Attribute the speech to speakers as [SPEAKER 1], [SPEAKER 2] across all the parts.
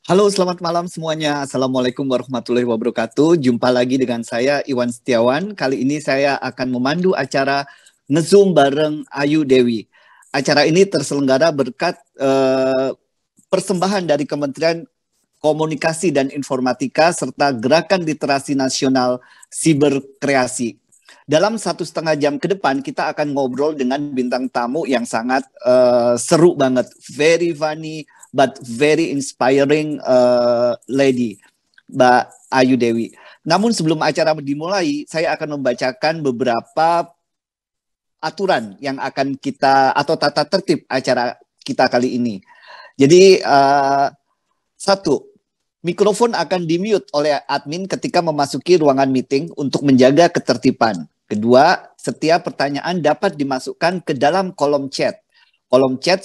[SPEAKER 1] Halo, selamat malam semuanya. Assalamualaikum warahmatullahi wabarakatuh. Jumpa lagi dengan saya, Iwan Setiawan. Kali ini saya akan memandu acara Ngezoom bareng Ayu Dewi. Acara ini terselenggara berkat persembahan dari Kementerian Komunikasi dan Informatika serta Gerakan Literasi Nasional Siberkreasi. Dalam 1,5 jam ke depan kita akan ngobrol dengan bintang tamu yang sangat seru banget, very funny but very inspiring lady, Mbak Ayu Dewi. Namun sebelum acara dimulai, saya akan membacakan beberapa aturan yang akan kita atau tata tertib acara kita kali ini. Jadi satu, mikrofon akan di-mute oleh admin ketika memasuki ruangan meeting untuk menjaga ketertiban. Kedua, setiap pertanyaan dapat dimasukkan ke dalam kolom chat. Kolom chat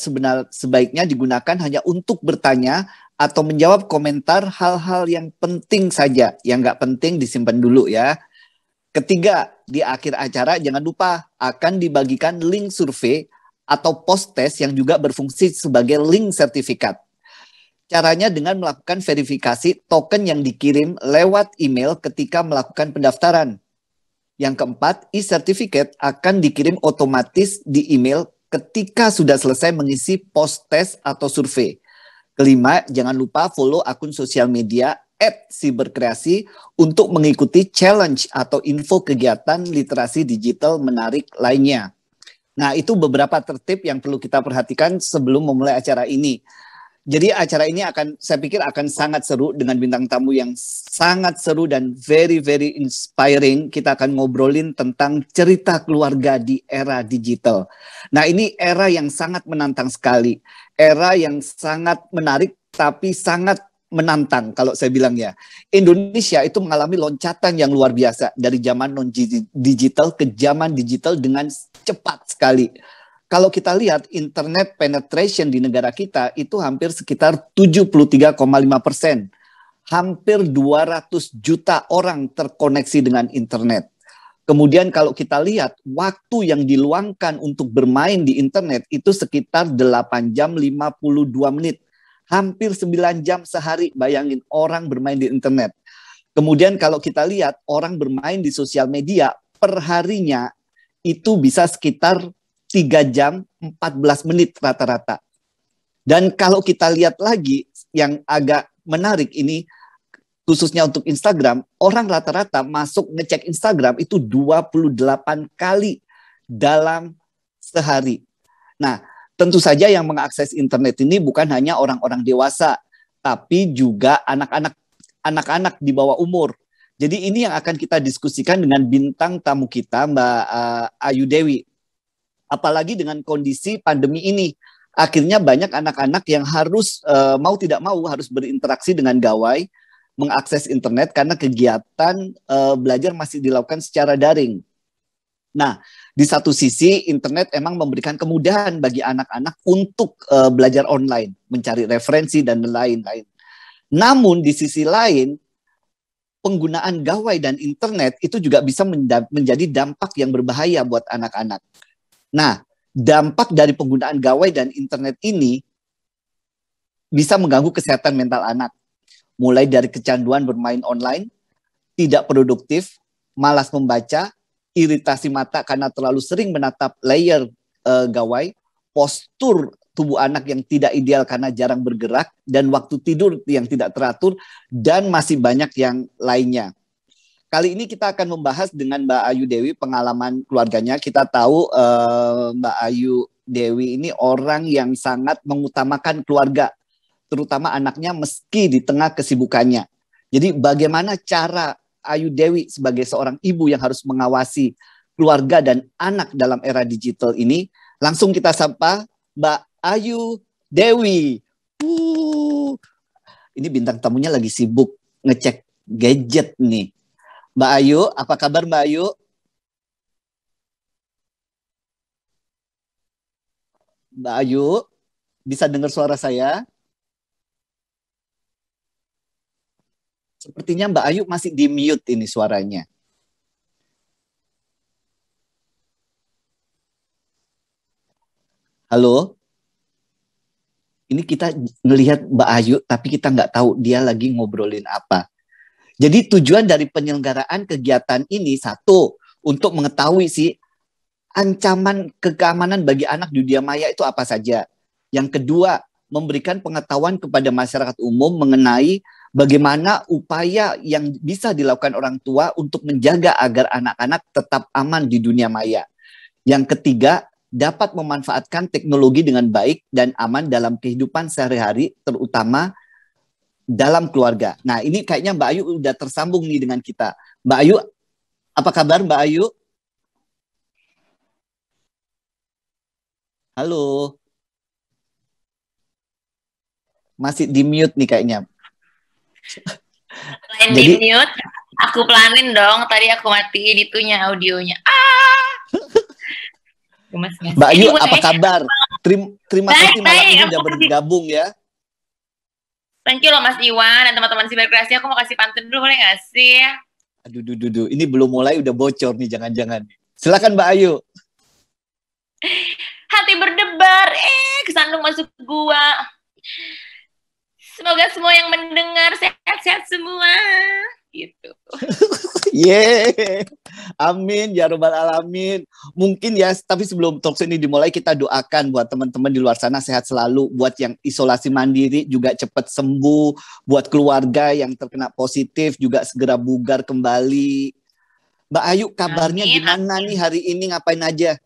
[SPEAKER 1] sebaiknya digunakan hanya untuk bertanya atau menjawab komentar hal-hal yang penting saja. Yang nggak penting disimpan dulu ya. Ketiga, di akhir acara jangan lupa akan dibagikan link survei atau post test yang juga berfungsi sebagai link sertifikat. Caranya dengan melakukan verifikasi token yang dikirim lewat email ketika melakukan pendaftaran. Yang keempat, e-certificate akan dikirim otomatis di email ketika sudah selesai mengisi post test atau survei. Kelima, jangan lupa follow akun sosial media @siberkreasi untuk mengikuti challenge atau info kegiatan literasi digital menarik lainnya. Nah, itu beberapa tertib yang perlu kita perhatikan sebelum memulai acara ini. Jadi acara ini saya pikir akan sangat seru dengan bintang tamu yang sangat seru dan very inspiring. Kita akan ngobrolin tentang cerita keluarga di era digital. Nah, ini era yang sangat menantang sekali. Era yang sangat menarik tapi sangat menantang kalau saya bilang ya. Indonesia itu mengalami loncatan yang luar biasa dari zaman non-digital ke zaman digital dengan cepat sekali. Kalau kita lihat internet penetration di negara kita itu hampir sekitar 73,5%. Hampir 200 juta orang terkoneksi dengan internet. Kemudian kalau kita lihat waktu yang diluangkan untuk bermain di internet itu sekitar 8 jam 52 menit. Hampir 9 jam sehari, bayangin orang bermain di internet. Kemudian kalau kita lihat orang bermain di sosial media perharinya itu bisa sekitar 3 jam 14 menit rata-rata. Dan kalau kita lihat lagi yang agak menarik ini khususnya untuk Instagram, orang rata-rata masuk ngecek Instagram itu 28 kali dalam sehari. Nah, tentu saja yang mengakses internet ini bukan hanya orang-orang dewasa, tapi juga anak-anak di bawah umur. Jadi ini yang akan kita diskusikan dengan bintang tamu kita, Mbak Ayu Dewi. Apalagi dengan kondisi pandemi ini, akhirnya banyak anak-anak yang harus mau tidak mau harus berinteraksi dengan gawai, mengakses internet karena kegiatan belajar masih dilakukan secara daring. Nah, di satu sisi internet emang memberikan kemudahan bagi anak-anak untuk belajar online, mencari referensi dan lain-lain. Namun di sisi lain, penggunaan gawai dan internet itu juga bisa menjadi dampak yang berbahaya buat anak-anak. Nah, dampak dari penggunaan gawai dan internet ini bisa mengganggu kesehatan mental anak. Mulai dari kecanduan bermain online, tidak produktif, malas membaca, iritasi mata karena terlalu sering menatap layar gawai, postur tubuh anak yang tidak ideal karena jarang bergerak, dan waktu tidur yang tidak teratur, dan masih banyak yang lainnya. Kali ini kita akan membahas dengan Mbak Ayu Dewi pengalaman keluarganya. Kita tahu Mbak Ayu Dewi ini orang yang sangat mengutamakan keluarga, terutama anaknya meski di tengah kesibukannya. Jadi bagaimana cara Ayu Dewi sebagai seorang ibu yang harus mengawasi keluarga dan anak dalam era digital ini? Langsung kita sapa Mbak Ayu Dewi. Ini bintang tamunya lagi sibuk ngecek gadget nih. Mbak Ayu, apa kabar Mbak Ayu? Mbak Ayu, bisa dengar suara saya? Sepertinya Mbak Ayu masih di mute ini suaranya. Halo? Ini kita ngelihat Mbak Ayu, tapi kita nggak tahu dia lagi ngobrolin apa. Jadi tujuan dari penyelenggaraan kegiatan ini, satu, untuk mengetahui sih ancaman keamanan bagi anak di dunia maya itu apa saja. Yang kedua, memberikan pengetahuan kepada masyarakat umum mengenai bagaimana upaya yang bisa dilakukan orang tua untuk menjaga agar anak-anak tetap aman di dunia maya. Yang ketiga, dapat memanfaatkan teknologi dengan baik dan aman dalam kehidupan sehari-hari, terutama dalam keluarga. Nah, ini kayaknya Mbak Ayu udah tersambung nih dengan kita. Mbak Ayu, apa kabar Mbak Ayu? Halo, masih di mute nih kayaknya.
[SPEAKER 2] Selain di mute, aku pelanin dong. Tadi aku matiin itunya, audionya.
[SPEAKER 1] Mbak Ayu, apa kabar? Terima kasih malam ini udah bergabung ya.
[SPEAKER 2] Thank you loh Mas Iwan dan teman-teman Siberkreasi. Aku mau kasih pantun dulu, boleh nggak sih?
[SPEAKER 1] Aduh, ini belum mulai udah bocor nih, jangan-jangan. Silakan Mbak Ayu.
[SPEAKER 2] Hati berdebar, kesandung masuk gua. Semoga semua yang mendengar sehat-sehat semua. Gitu.
[SPEAKER 1] Amin ya robbal alamin. Mungkin ya, tapi sebelum talk ini dimulai, kita doakan buat teman-teman di luar sana sehat selalu, buat yang isolasi mandiri juga cepat sembuh, buat keluarga yang terkena positif juga segera bugar kembali. Mbak Ayu, kabarnya gimana nih hari ini, ngapain aja?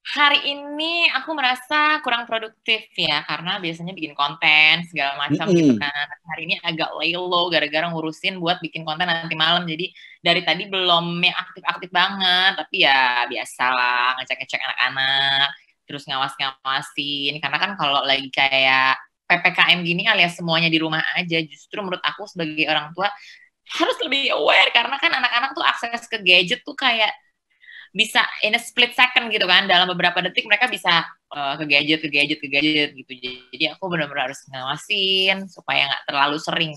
[SPEAKER 2] Hari ini aku merasa kurang produktif ya, karena biasanya bikin konten segala macam gitu kan. Hari ini agak lay low gara-gara ngurusin buat bikin konten nanti malam. Jadi dari tadi belum yang aktif-aktif banget, tapi ya biasalah ngecek-ngecek anak-anak, terus ngawas-ngawasin. Karena kan kalau lagi kayak PPKM gini alias semuanya di rumah aja, justru menurut aku sebagai orang tua harus lebih aware, karena kan anak-anak tuh akses ke gadget tuh kayak bisa in a split second gitu kan, dalam beberapa detik mereka bisa ke gadget gitu. Jadi aku benar-benar harus ngawasin supaya nggak terlalu sering.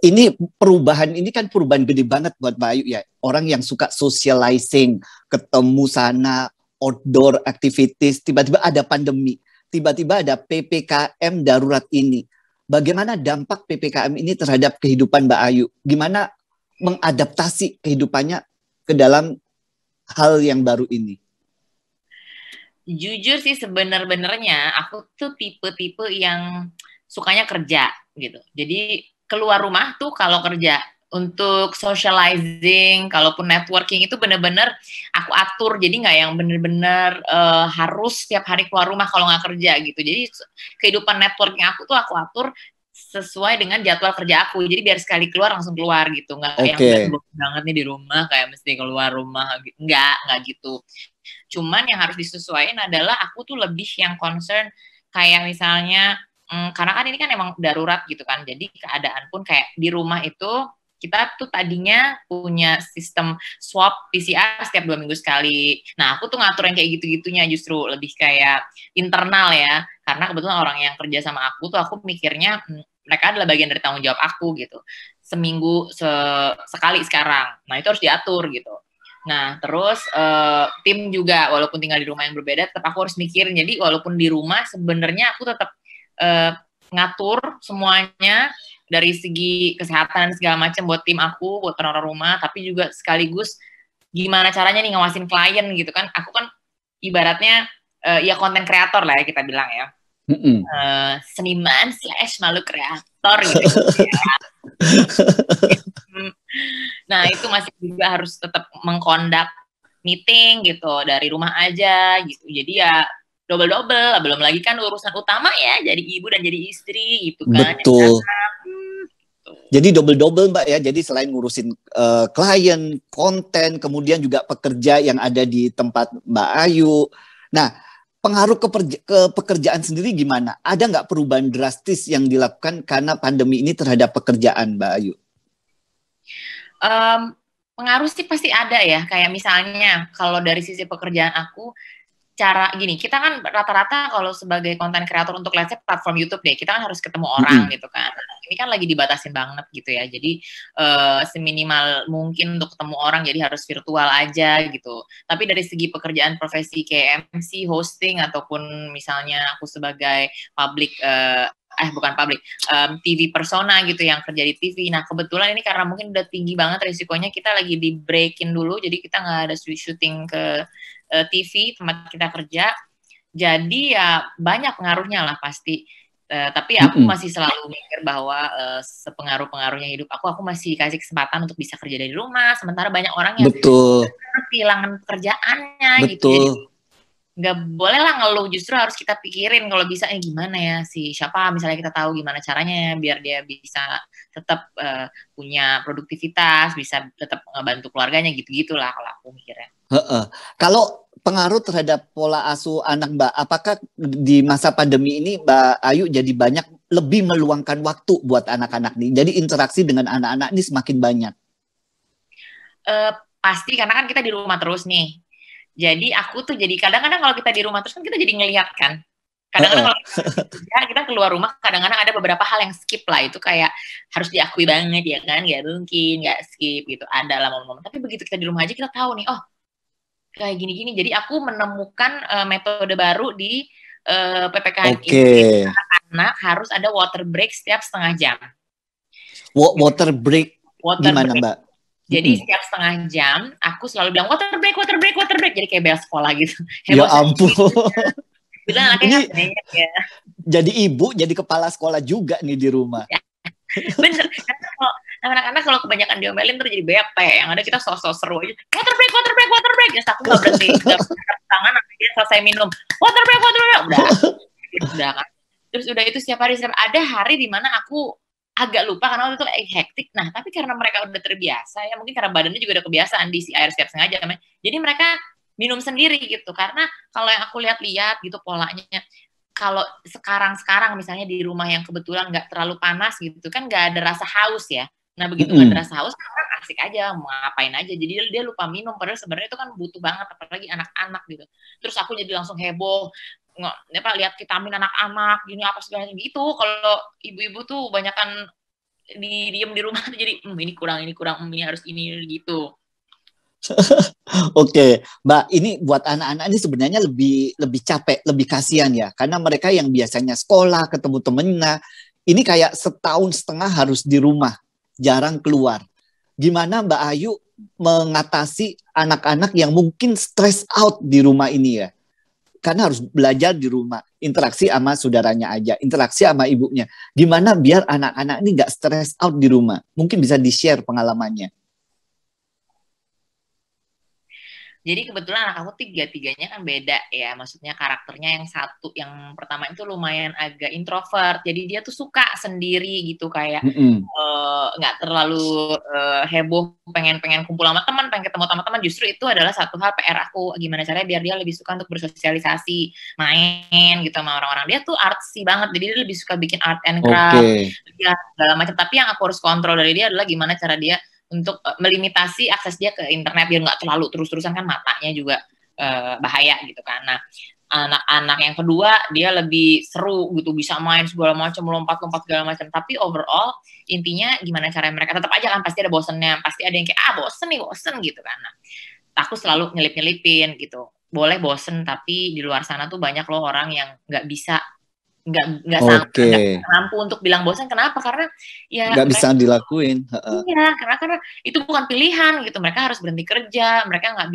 [SPEAKER 1] Ini perubahan ini kan perubahan gede banget buat Mbak Ayu ya. Orang yang suka socializing, ketemu sana, outdoor activities, tiba-tiba ada pandemi, tiba-tiba ada PPKM darurat ini. Bagaimana dampak PPKM ini terhadap kehidupan Mbak Ayu? Gimana mengadaptasi kehidupannya ke dalam hal yang baru ini?
[SPEAKER 2] Jujur sih sebenarnya aku tuh tipe-tipe yang sukanya kerja gitu. Jadi keluar rumah tuh kalau kerja, untuk socializing, kalaupun networking itu bener-bener aku atur. Jadi nggak yang bener-bener harus setiap hari keluar rumah kalau nggak kerja gitu. Jadi kehidupan networking aku tuh aku atur sesuai dengan jadwal kerja aku. Jadi biar sekali keluar langsung keluar gitu. Nggak yang banget nih di rumah kayak mesti keluar rumah. Nggak gitu. Cuman yang harus disesuaikan adalah aku tuh lebih yang concern kayak misalnya karena kan ini kan emang darurat gitu kan. Jadi keadaan pun kayak di rumah itu kita tuh tadinya punya sistem swab PCR setiap 2 minggu sekali. Nah, aku tuh ngatur yang kayak gitu-gitunya justru lebih kayak internal ya. Karena kebetulan orang yang kerja sama aku tuh aku mikirnya mereka adalah bagian dari tanggung jawab aku gitu. Seminggu sekali sekarang. Nah, itu harus diatur gitu. Nah, terus tim juga walaupun tinggal di rumah yang berbeda tetap aku harus mikirin. Jadi walaupun di rumah sebenarnya aku tetap ngatur semuanya dari segi kesehatan segala macam buat tim aku, buat orang-orang rumah, tapi juga sekaligus gimana caranya nih ngawasin klien gitu kan. Aku kan ibaratnya ya konten kreator lah ya kita bilang ya. Seniman / makhluk kreator gitu ya. Nah, itu masih juga harus tetap mengkondak meeting gitu dari rumah aja gitu. Jadi ya double-double, belum lagi kan urusan utama ya jadi ibu dan jadi istri gitu kan.
[SPEAKER 1] Betul. Jadi double-double Mbak ya. Jadi selain ngurusin klien, konten, kemudian juga pekerja yang ada di tempat Mbak Ayu. Nah, pengaruh ke pekerjaan sendiri gimana? Ada nggak perubahan drastis yang dilakukan karena pandemi ini terhadap pekerjaan Mbak Ayu?
[SPEAKER 2] Pengaruh sih pasti ada ya. Kayak misalnya kalau dari sisi pekerjaan aku, cara gini, kita kan rata-rata kalau sebagai konten kreator untuk let's say platform YouTube deh, kita kan harus ketemu orang gitu kan. ini kan lagi dibatasin banget gitu ya. Jadi seminimal mungkin untuk ketemu orang, jadi harus virtual aja gitu. Tapi dari segi pekerjaan profesi kayak MC, hosting, ataupun misalnya aku sebagai public bukan public, TV persona gitu yang kerja di TV. Nah kebetulan ini karena mungkin udah tinggi banget risikonya, kita lagi di breakin dulu, jadi kita nggak ada syuting ke TV tempat kita kerja. Jadi ya banyak pengaruhnya lah pasti. Tapi aku masih selalu mikir bahwa sepengaruh-pengaruhnya hidup aku masih dikasih kesempatan untuk bisa kerja dari rumah. Sementara banyak orang yang kehilangan pekerjaannya gitu. Jadi nggak boleh lah ngeluh, justru harus kita pikirin kalau bisa gimana ya siapa misalnya kita tahu gimana caranya biar dia bisa tetap punya produktivitas, bisa tetap ngebantu keluarganya gitu-gitulah kalau aku mikirnya.
[SPEAKER 1] Kalau pengaruh terhadap pola asuh anak Mbak, apakah di masa pandemi ini Mbak Ayu jadi banyak lebih meluangkan waktu buat anak-anak nih? Jadi interaksi dengan anak-anak ini semakin banyak?
[SPEAKER 2] Pasti, karena kan kita di rumah terus nih. Jadi aku tuh jadi kadang-kadang kalau kita di rumah terus kan kita jadi ngelihat kan. Kadang-kadang kalau kita keluar rumah, kadang-kadang ada beberapa hal yang skip lah. Itu kayak harus diakui banget ya kan. Gak mungkin gak skip gitu. Ada lah momen-momen. Tapi begitu kita di rumah aja kita tahu nih, oh kayak gini-gini. Jadi aku menemukan metode baru di PPKM ini. Anak-anak harus ada water break setiap setengah jam.
[SPEAKER 1] Water break gimana Mbak?
[SPEAKER 2] Jadi setiap setengah jam aku selalu bilang water break. Jadi kayak bel sekolah gitu.
[SPEAKER 1] Ya ampun.
[SPEAKER 2] Gitu anaknya ya.
[SPEAKER 1] Jadi ibu, jadi kepala sekolah juga nih di rumah.
[SPEAKER 2] Ya. Bener. Karena kalau anak-anak kalau kebanyakan diomelin terus jadi bete. Yang ada kita sosok seru aja. Water break. Terus aku nggak berhenti. Tangan dia selesai minum. Water break. Udah kan. Terus udah itu setiap hari. Ada hari di mana aku agak lupa karena waktu itu hektik. Nah, tapi karena mereka udah terbiasa ya, mungkin karena badannya juga udah kebiasaan diisi air setiap setengah jam. Jadi mereka minum sendiri gitu. Karena kalau yang aku lihat-lihat gitu polanya, kalau sekarang misalnya di rumah yang kebetulan nggak terlalu panas gitu kan, nggak ada rasa haus ya. Nah, begitu nggak ada rasa haus, kan asik aja mau ngapain aja. Jadi dia lupa minum. Padahal sebenarnya itu kan butuh banget, apalagi anak-anak gitu. Terus aku jadi langsung heboh. Lihat vitamin anak-anak gini apa segala gitu. Kalau ibu-ibu tuh banyakan diem di rumah tuh jadi ini kurang ini harus ini gitu.
[SPEAKER 1] Oke, Mbak, ini buat anak-anak ini sebenarnya lebih capek, lebih kasihan ya, karena mereka yang biasanya sekolah ketemu temennya ini kayak setahun setengah harus di rumah, jarang keluar. Gimana Mbak Ayu mengatasi anak-anak yang mungkin stress out di rumah ini ya? Karena harus belajar di rumah, interaksi sama saudaranya aja, interaksi sama ibunya. Gimana biar anak-anak ini nggak stress out di rumah? Mungkin bisa di-share pengalamannya.
[SPEAKER 2] Jadi kebetulan anak aku tiga-tiganya kan beda ya, maksudnya karakternya yang pertama itu lumayan agak introvert, jadi dia tuh suka sendiri gitu, kayak nggak terlalu heboh, pengen kumpul sama teman, pengen ketemu sama teman. Justru itu adalah satu hal PR aku, gimana caranya biar dia lebih suka untuk bersosialisasi, main gitu sama orang-orang. Dia tuh artsy banget, jadi dia lebih suka bikin art and craft, ya segala macam. Tapi yang aku harus kontrol dari dia adalah gimana cara dia untuk melimitasi akses dia ke internet biar nggak terlalu terus-terusan, kan matanya juga bahaya gitu kan. Nah, anak-anak yang kedua dia lebih seru gitu, bisa main segala macam, lompat-lompat segala macam. Tapi overall intinya gimana caranya mereka tetap aja kan pasti ada bosennya, pasti ada yang kayak bosen gitu kan. Nah, aku selalu nyelip-nyelipin gitu. Boleh bosen, tapi di luar sana tuh banyak loh orang yang nggak bisa nggak mampu untuk bilang bosan. Kenapa? Karena ya
[SPEAKER 1] nggak bisa dilakuin.
[SPEAKER 2] Iya, karena itu bukan pilihan gitu. Mereka harus berhenti kerja, mereka nggak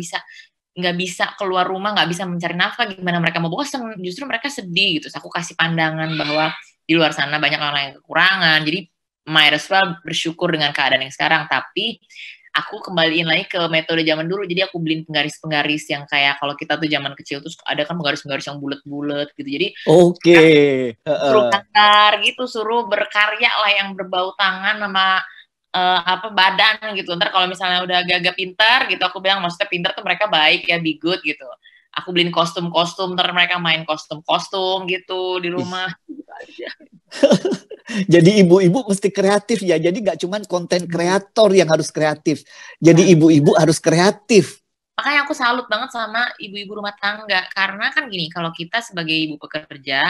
[SPEAKER 2] bisa keluar rumah, nggak bisa mencari nafkah. Gimana mereka mau bosan? Justru mereka sedih gitu. Aku kasih pandangan bahwa di luar sana banyak orang yang kekurangan. Jadi might as well bersyukur dengan keadaan yang sekarang. Tapi aku kembaliin lagi ke metode zaman dulu. Jadi aku beliin penggaris-penggaris yang kayak kalau kita tuh zaman kecil tuh ada kan penggaris-penggaris yang bulat-bulat gitu. Jadi suruh gambar gitu, suruh berkarya lah yang berbau tangan sama badan gitu. Ntar kalau misalnya udah agak pintar gitu, aku bilang maksudnya pintar tuh mereka baik ya, be good gitu. Aku beliin kostum-kostum, ntar mereka main kostum-kostum gitu di rumah. Gitu aja.
[SPEAKER 1] Jadi ibu-ibu mesti kreatif ya. Jadi nggak cuma konten kreator yang harus kreatif. Jadi ibu-ibu harus kreatif.
[SPEAKER 2] Makanya aku salut banget sama ibu-ibu rumah tangga. Karena kan gini, kalau kita sebagai ibu pekerja,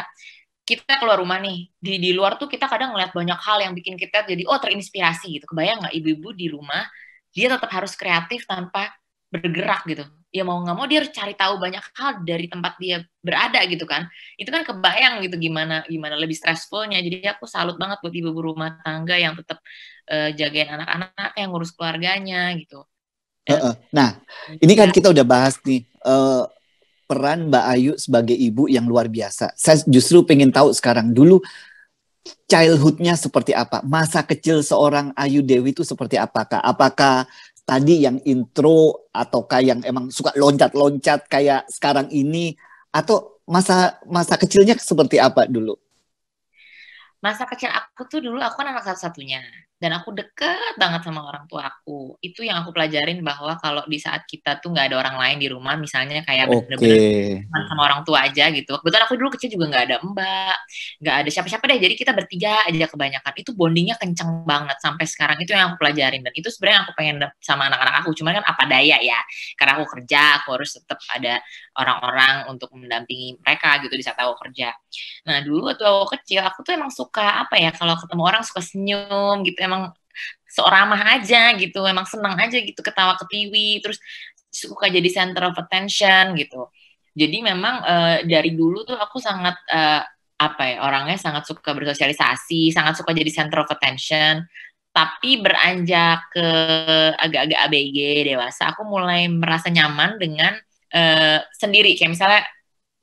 [SPEAKER 2] kita keluar rumah nih, di luar tuh kita kadang ngeliat banyak hal yang bikin kita jadi terinspirasi gitu. Kebayang nggak ibu-ibu di rumah dia tetap harus kreatif tanpa bergerak gitu. Ya mau nggak mau dia harus cari tahu banyak hal dari tempat dia berada gitu kan. Itu kan kebayang gitu gimana lebih stressfulnya. Jadi aku salut banget buat ibu-ibu rumah tangga yang tetap jagain anak-anak, yang ngurus keluarganya gitu.
[SPEAKER 1] Nah, ini kan kita udah bahas nih peran Mbak Ayu sebagai ibu yang luar biasa. Saya justru pengen tahu sekarang dulu childhood-nya seperti apa? Masa kecil seorang Ayu Dewi itu seperti apakah? Apakah tadi yang intro ataukah yang emang suka loncat-loncat kayak sekarang ini, atau masa kecilnya seperti apa dulu?
[SPEAKER 2] Masa kecil aku tuh dulu aku kan anak satu-satunya dan aku deket banget sama orang tua aku. Itu yang aku pelajarin bahwa kalau di saat kita tuh nggak ada orang lain di rumah, misalnya kayak bener-bener sama orang tua aja gitu. Kebetulan aku dulu kecil juga nggak ada mbak, nggak ada siapa-siapa deh. Jadi kita bertiga aja kebanyakan. Itu bondingnya kenceng banget sampai sekarang. Itu yang aku pelajarin dan itu sebenarnya aku pengen sama anak-anak aku. Cuman kan apa daya ya, karena aku kerja, aku harus tetap ada orang-orang untuk mendampingi mereka gitu di saat aku kerja. Nah dulu waktu aku kecil aku tuh emang suka apa ya, kalau ketemu orang suka senyum gitu, emang seoramah aja gitu, emang senang aja gitu ketawa ketiwi, terus suka jadi center of attention gitu. Jadi memang dari dulu tuh aku sangat apa ya, orangnya sangat suka bersosialisasi, sangat suka jadi center of attention. Tapi beranjak ke agak-agak ABG dewasa, aku mulai merasa nyaman dengan sendiri. Kayak misalnya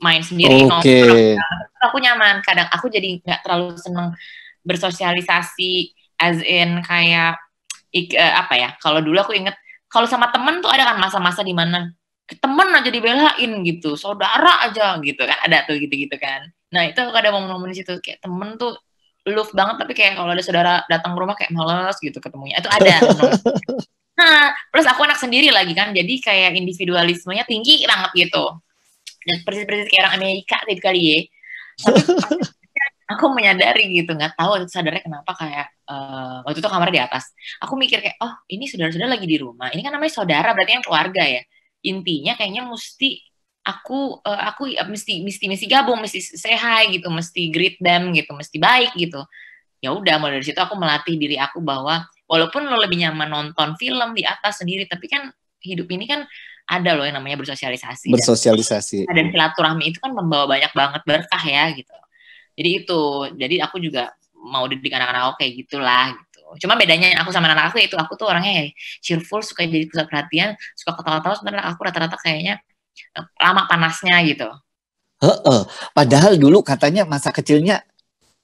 [SPEAKER 2] main sendiri, nongkrong, aku nyaman. Kadang aku jadi nggak terlalu seneng bersosialisasi, as in kayak apa ya? Kalau dulu aku inget, kalau sama temen tuh ada kan masa-masa di mana temen aja dibelain gitu, saudara aja gitu kan, ada tuh gitu-gitu kan. Nah itu aku ada momen-momen di situ kayak temen tuh love banget, tapi kayak kalau ada saudara datang ke rumah kayak males gitu ketemunya. Itu ada. Nah, plus aku anak sendiri lagi kan, jadi kayak individualismenya tinggi banget gitu. Dan persis-persis kayak orang Amerika gitu kali ya. Tapi aku menyadari gitu, nggak tahu sadarnya kenapa kayak waktu itu kamar di atas. Aku mikir kayak, oh ini saudara-saudara lagi di rumah. Ini kan namanya saudara, berarti yang keluarga ya. Intinya kayaknya mesti aku mesti gabung, mesti say hi gitu, mesti greet them gitu, mesti baik gitu. Ya udah, mulai dari situ aku melatih diri aku bahwa walaupun lo lebih nyaman nonton film di atas sendiri, tapi kan hidup ini kan ada loh yang namanya bersosialisasi. Dan silaturahmi itu kan membawa banyak banget berkah ya gitu. Jadi aku juga mau didik anak-anak aku kayak gitulah gitu. Cuma bedanya aku sama anak aku itu, aku tuh orangnya ya cheerful, suka jadi pusat perhatian, suka ketawa-tawa, sebenarnya aku rata-rata kayaknya lama panasnya gitu.
[SPEAKER 1] Padahal dulu katanya masa kecilnya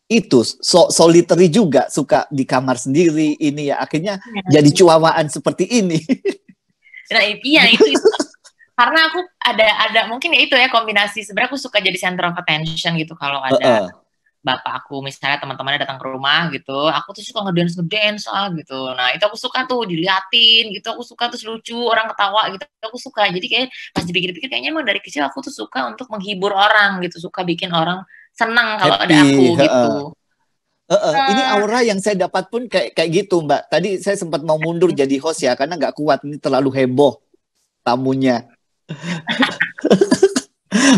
[SPEAKER 1] itu solitary juga, suka di kamar sendiri ini ya, akhirnya jadi cuawaan seperti ini.
[SPEAKER 2] Nah iya itu. Karena aku ada mungkin ya itu ya kombinasi, sebenarnya aku suka jadi center of attention gitu kalau ada bapak aku misalnya teman-temannya datang ke rumah gitu, aku tuh suka ngedance gitu. Nah itu aku suka tuh diliatin gitu, aku suka terus lucu orang ketawa gitu, aku suka. Jadi kayak pas dipikir-pikir kayaknya emang dari kecil aku tuh suka untuk menghibur orang gitu, suka bikin orang senang kalau ada aku gitu.
[SPEAKER 1] Ini aura yang saya dapat pun kayak gitu Mbak. Tadi saya sempat mau mundur jadi host ya, karena nggak kuat, ini terlalu heboh tamunya.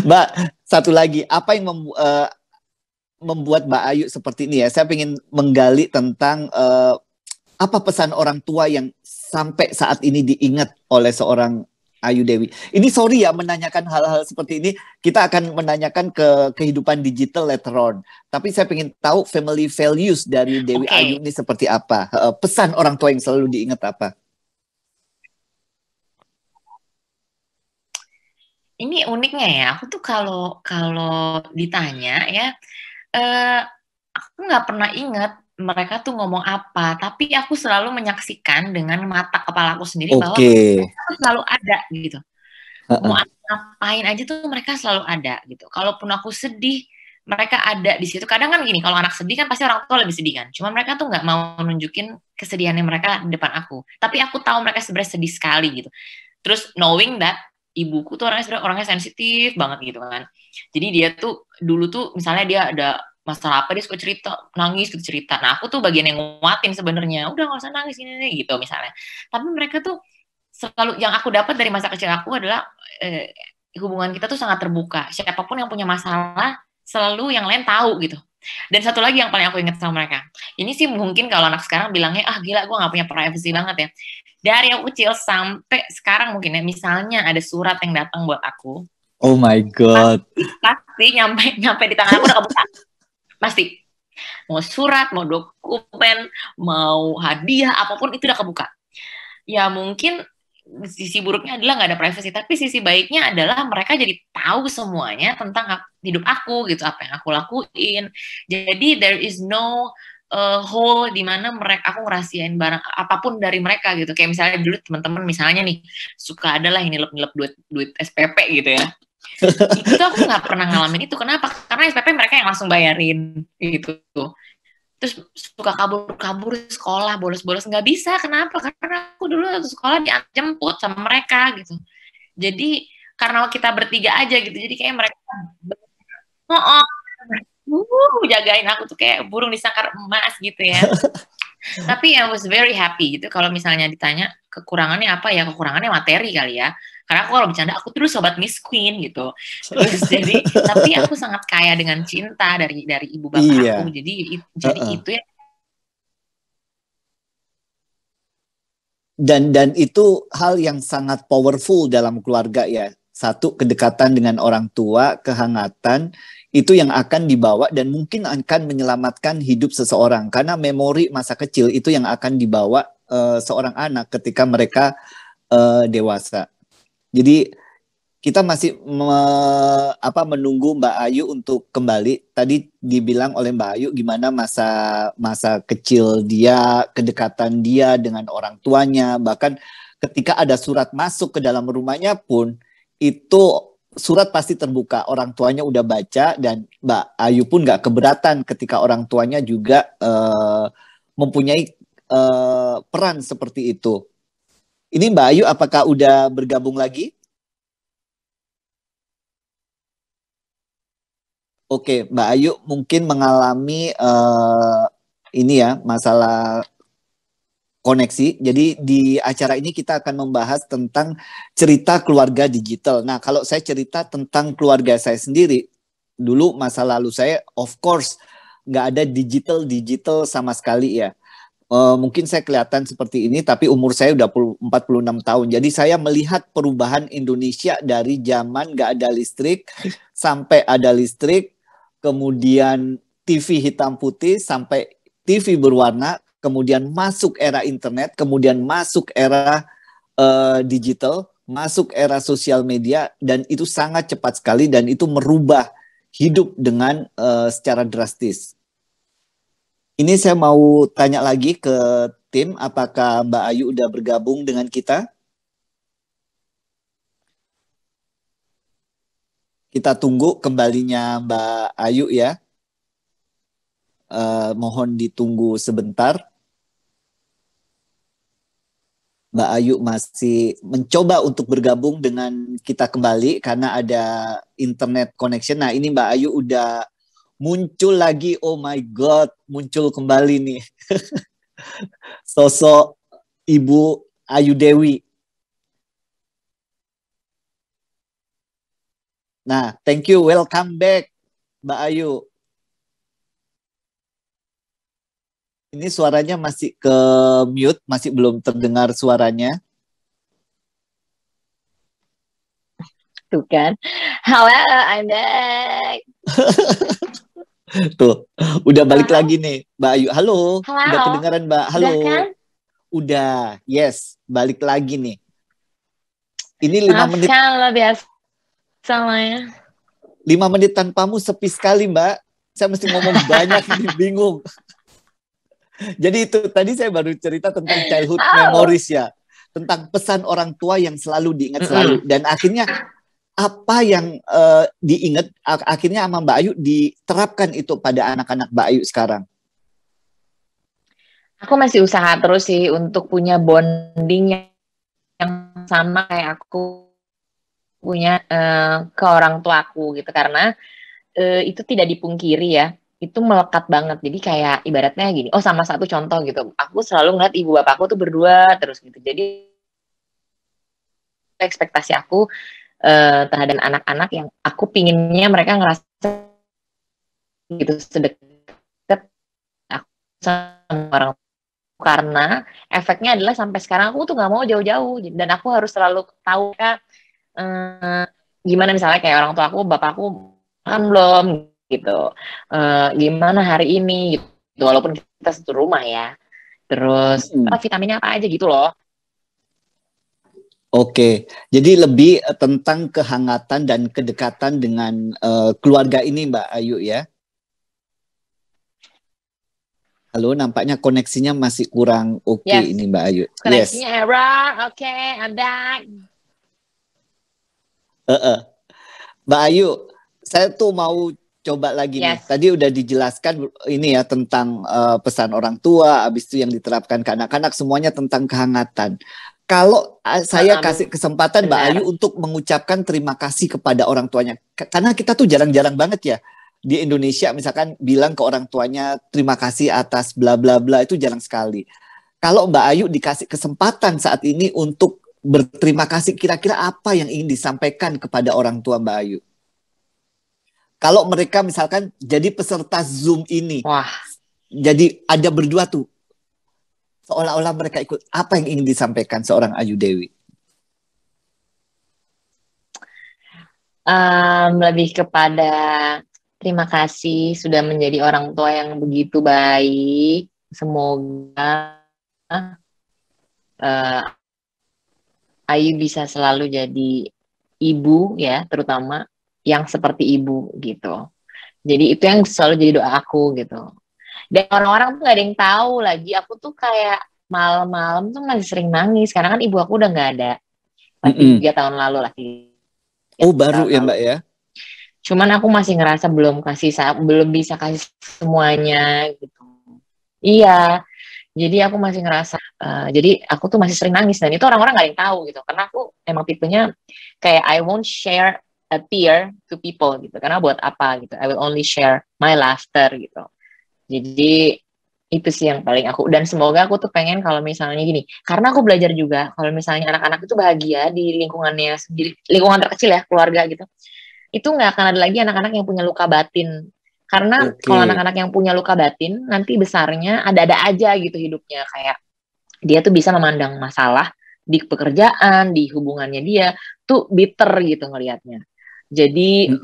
[SPEAKER 1] Mbak, satu lagi, apa yang membuat Mbak Ayu seperti ini ya? Saya ingin menggali tentang apa pesan orang tua yang sampai saat ini diingat oleh seorang Ayu Dewi. Ini sorry ya menanyakan hal-hal seperti ini. Kita akan menanyakan ke kehidupan digital later on. Tapi saya ingin tahu family values dari Dewi Ayu ini seperti apa? Pesan orang tua yang selalu diingat apa?
[SPEAKER 2] Ini uniknya ya, aku tuh kalau ditanya ya, aku nggak pernah ingat mereka tuh ngomong apa, tapi aku selalu menyaksikan dengan mata kepala aku sendiri bahwa mereka selalu ada gitu. Mau ngapain aja tuh mereka selalu ada gitu. Kalaupun aku sedih, mereka ada di situ. Kadang kan gini, kalau anak sedih kan pasti orang tua lebih sedih kan. Cuma mereka tuh nggak mau nunjukin kesedihannya mereka di depan aku. Tapi aku tahu mereka sebenarnya sedih sekali gitu. Terus knowing that ibuku tuh orangnya sensitif banget gitu kan. Jadi dia tuh dulu tuh misalnya dia ada masalah apa, dia suka cerita, nangis gitu cerita. Nah aku tuh bagian yang nguatin sebenarnya. Udah nggak usah nangis ini gitu misalnya. Tapi mereka tuh selalu, yang aku dapat dari masa kecil aku adalah hubungan kita tuh sangat terbuka. Siapapun yang punya masalah, selalu yang lain tahu gitu. Dan satu lagi yang paling aku ingat sama mereka, ini sih mungkin kalau anak sekarang bilangnya, ah gila gue gak punya privacy banget ya. Dari aku kecil sampai sekarang mungkin ya, misalnya ada surat yang datang buat aku,
[SPEAKER 1] Oh my God.
[SPEAKER 2] pasti nyampe di tangan aku udah kebuka. Pasti. Mau surat, mau dokumen, mau hadiah, apapun itu udah kebuka. Ya mungkin sisi buruknya adalah nggak ada privacy, tapi sisi baiknya adalah mereka jadi tahu semuanya tentang hidup aku gitu, apa yang aku lakuin. Jadi there is no hole di mana mereka aku ngerahasiain barang apapun dari mereka gitu. Kayak misalnya dulu teman-teman misalnya nih suka adalah ini nilep-nilep duit SPP gitu ya. Itu tuh aku nggak pernah ngalamin itu. Kenapa? Karena SPP mereka yang langsung bayarin gitu. Terus suka kabur-kabur sekolah, bolos-bolos nggak bisa. Kenapa? Karena aku dulu waktu sekolah dijemput sama mereka gitu. Jadi karena kita bertiga aja gitu. Jadi kayak mereka oh, jagain aku tuh kayak burung di sangkar emas gitu ya. Tapi I was very happy gitu. Kalau misalnya ditanya kekurangannya apa ya, kekurangannya materi kali ya. Karena aku kalau bercanda, aku terus sobat Miss Queen gitu. Terus jadi, tapi aku sangat kaya dengan cinta dari ibu bapak
[SPEAKER 1] Iya.
[SPEAKER 2] aku. Jadi itu ya.
[SPEAKER 1] Dan itu hal yang sangat powerful dalam keluarga ya. Satu, kedekatan dengan orang tua, kehangatan, itu yang akan dibawa dan mungkin akan menyelamatkan hidup seseorang. Karena memori masa kecil itu yang akan dibawa seorang anak ketika mereka dewasa. Jadi kita masih menunggu Mbak Ayu untuk kembali. Tadi dibilang oleh Mbak Ayu gimana masa kecil dia, kedekatan dia dengan orang tuanya, bahkan ketika ada surat masuk ke dalam rumahnya pun itu surat pasti terbuka, orang tuanya udah baca dan Mbak Ayu pun nggak keberatan ketika orang tuanya juga mempunyai peran seperti itu. Ini Mbak Ayu apakah udah bergabung lagi? Oke, Mbak Ayu mungkin mengalami ini ya masalah koneksi. Jadi di acara ini kita akan membahas tentang cerita keluarga digital. Nah, kalau saya cerita tentang keluarga saya sendiri, dulu masa lalu saya, of course, nggak ada digital sama sekali ya. Mungkin saya kelihatan seperti ini, tapi umur saya udah 46 tahun. Jadi saya melihat perubahan Indonesia dari zaman nggak ada listrik sampai ada listrik, kemudian TV hitam putih sampai TV berwarna, kemudian masuk era internet, kemudian masuk era digital, masuk era sosial media, dan itu sangat cepat sekali dan itu merubah hidup dengan secara drastis. Ini saya mau tanya lagi ke tim, apakah Mbak Ayu udah bergabung dengan kita? Kita tunggu kembalinya Mbak Ayu ya. Mohon ditunggu sebentar. Mbak Ayu masih mencoba untuk bergabung dengan kita kembali karena ada internet connection. Nah, ini Mbak Ayu udah muncul lagi. Oh my God, muncul kembali nih. Sosok Ibu Ayu Dewi. Nah, thank you. Welcome back, Mbak Ayu. Ini suaranya masih ke mute, masih belum terdengar suaranya.
[SPEAKER 2] Tuh kan. Halo, I'm back.
[SPEAKER 1] Tuh, udah balik lagi nih, Mbak Ayu. Halo,
[SPEAKER 2] Halo.
[SPEAKER 1] udah kedengaran, Mbak? Halo.
[SPEAKER 2] Udah kan?
[SPEAKER 1] Udah, yes, balik lagi nih. Ini 5 menit.
[SPEAKER 2] Kan biasa ya.
[SPEAKER 1] 5 menit tanpamu sepi sekali, Mbak. Saya mesti ngomong banyak ini, bingung. Jadi itu tadi saya baru cerita tentang childhood memories ya, tentang pesan orang tua yang selalu diingat selalu, dan akhirnya apa yang diingat akhirnya sama Mbak Ayu diterapkan itu pada anak-anak Mbak Ayu sekarang.
[SPEAKER 2] Aku masih usaha terus sih untuk punya bonding yang sama kayak aku punya ke orang tua aku gitu, karena itu tidak dipungkiri ya, itu melekat banget. Jadi kayak ibaratnya gini, oh sama satu contoh gitu, aku selalu ngeliat ibu bapakku tuh berdua terus gitu. Jadi ekspektasi aku terhadap anak-anak yang aku pinginnya mereka ngerasa gitu sedekat aku sama orang tua. Karena efeknya adalah sampai sekarang aku tuh nggak mau jauh-jauh dan aku harus selalu tahu kan gimana misalnya kayak orang tua aku, bapakku kan belum gitu. Gimana hari ini gitu walaupun kita satu rumah ya. Terus vitaminnya apa aja gitu loh.
[SPEAKER 1] Oke, jadi lebih tentang kehangatan dan kedekatan dengan keluarga ini, Mbak Ayu ya. Halo, nampaknya koneksinya masih kurang oke
[SPEAKER 2] Yes,
[SPEAKER 1] ini Mbak Ayu. Yes.
[SPEAKER 2] koneksinya error. Oke, I'm back.
[SPEAKER 1] Mbak Ayu, saya tuh mau coba lagi nih.
[SPEAKER 2] Yes.
[SPEAKER 1] Tadi udah dijelaskan ini ya tentang pesan orang tua, habis itu yang diterapkan ke anak-anak, semuanya tentang kehangatan. Kalau saya kasih kesempatan Mbak Ayu untuk mengucapkan terima kasih kepada orang tuanya, karena kita tuh jarang-jarang banget ya di Indonesia misalkan bilang ke orang tuanya terima kasih atas bla bla bla, itu jarang sekali. Kalau Mbak Ayu dikasih kesempatan saat ini untuk berterima kasih, kira-kira apa yang ingin disampaikan kepada orang tua Mbak Ayu? Kalau mereka misalkan jadi peserta Zoom ini,
[SPEAKER 2] Wah,
[SPEAKER 1] jadi ada berdua tuh, seolah-olah mereka ikut, apa yang ingin disampaikan seorang Ayu Dewi?
[SPEAKER 2] lebih kepada terima kasih sudah menjadi orang tua yang begitu baik. Semoga Ayu bisa selalu jadi ibu ya, terutama yang seperti ibu gitu. Jadi itu yang selalu jadi doa aku gitu. Dan orang-orang tuh gak ada yang tahu lagi. Aku tuh kayak malam-malam tuh masih sering nangis karena kan ibu aku udah nggak ada. 3 tahun lalu lah.
[SPEAKER 1] Oh baru ya Mbak ya?
[SPEAKER 2] Cuman aku masih ngerasa belum bisa kasih semuanya gitu. Iya, jadi aku masih ngerasa, jadi aku tuh masih sering nangis dan itu orang-orang gak ada yang tahu gitu. Karena aku emang tipenya kayak I won't share a tear to people gitu. Karena buat apa gitu? I will only share my laughter gitu. Jadi itu sih yang paling aku, dan semoga aku tuh pengen kalau misalnya gini, karena aku belajar juga kalau misalnya anak-anak itu bahagia di lingkungannya sendiri, lingkungan terkecil ya, keluarga gitu, itu nggak akan ada lagi anak-anak yang punya luka batin. Karena kalau anak-anak yang punya luka batin, nanti besarnya ada-ada aja gitu hidupnya. Kayak dia tuh bisa memandang masalah di pekerjaan, di hubungannya dia, tuh bitter gitu ngelihatnya. Jadi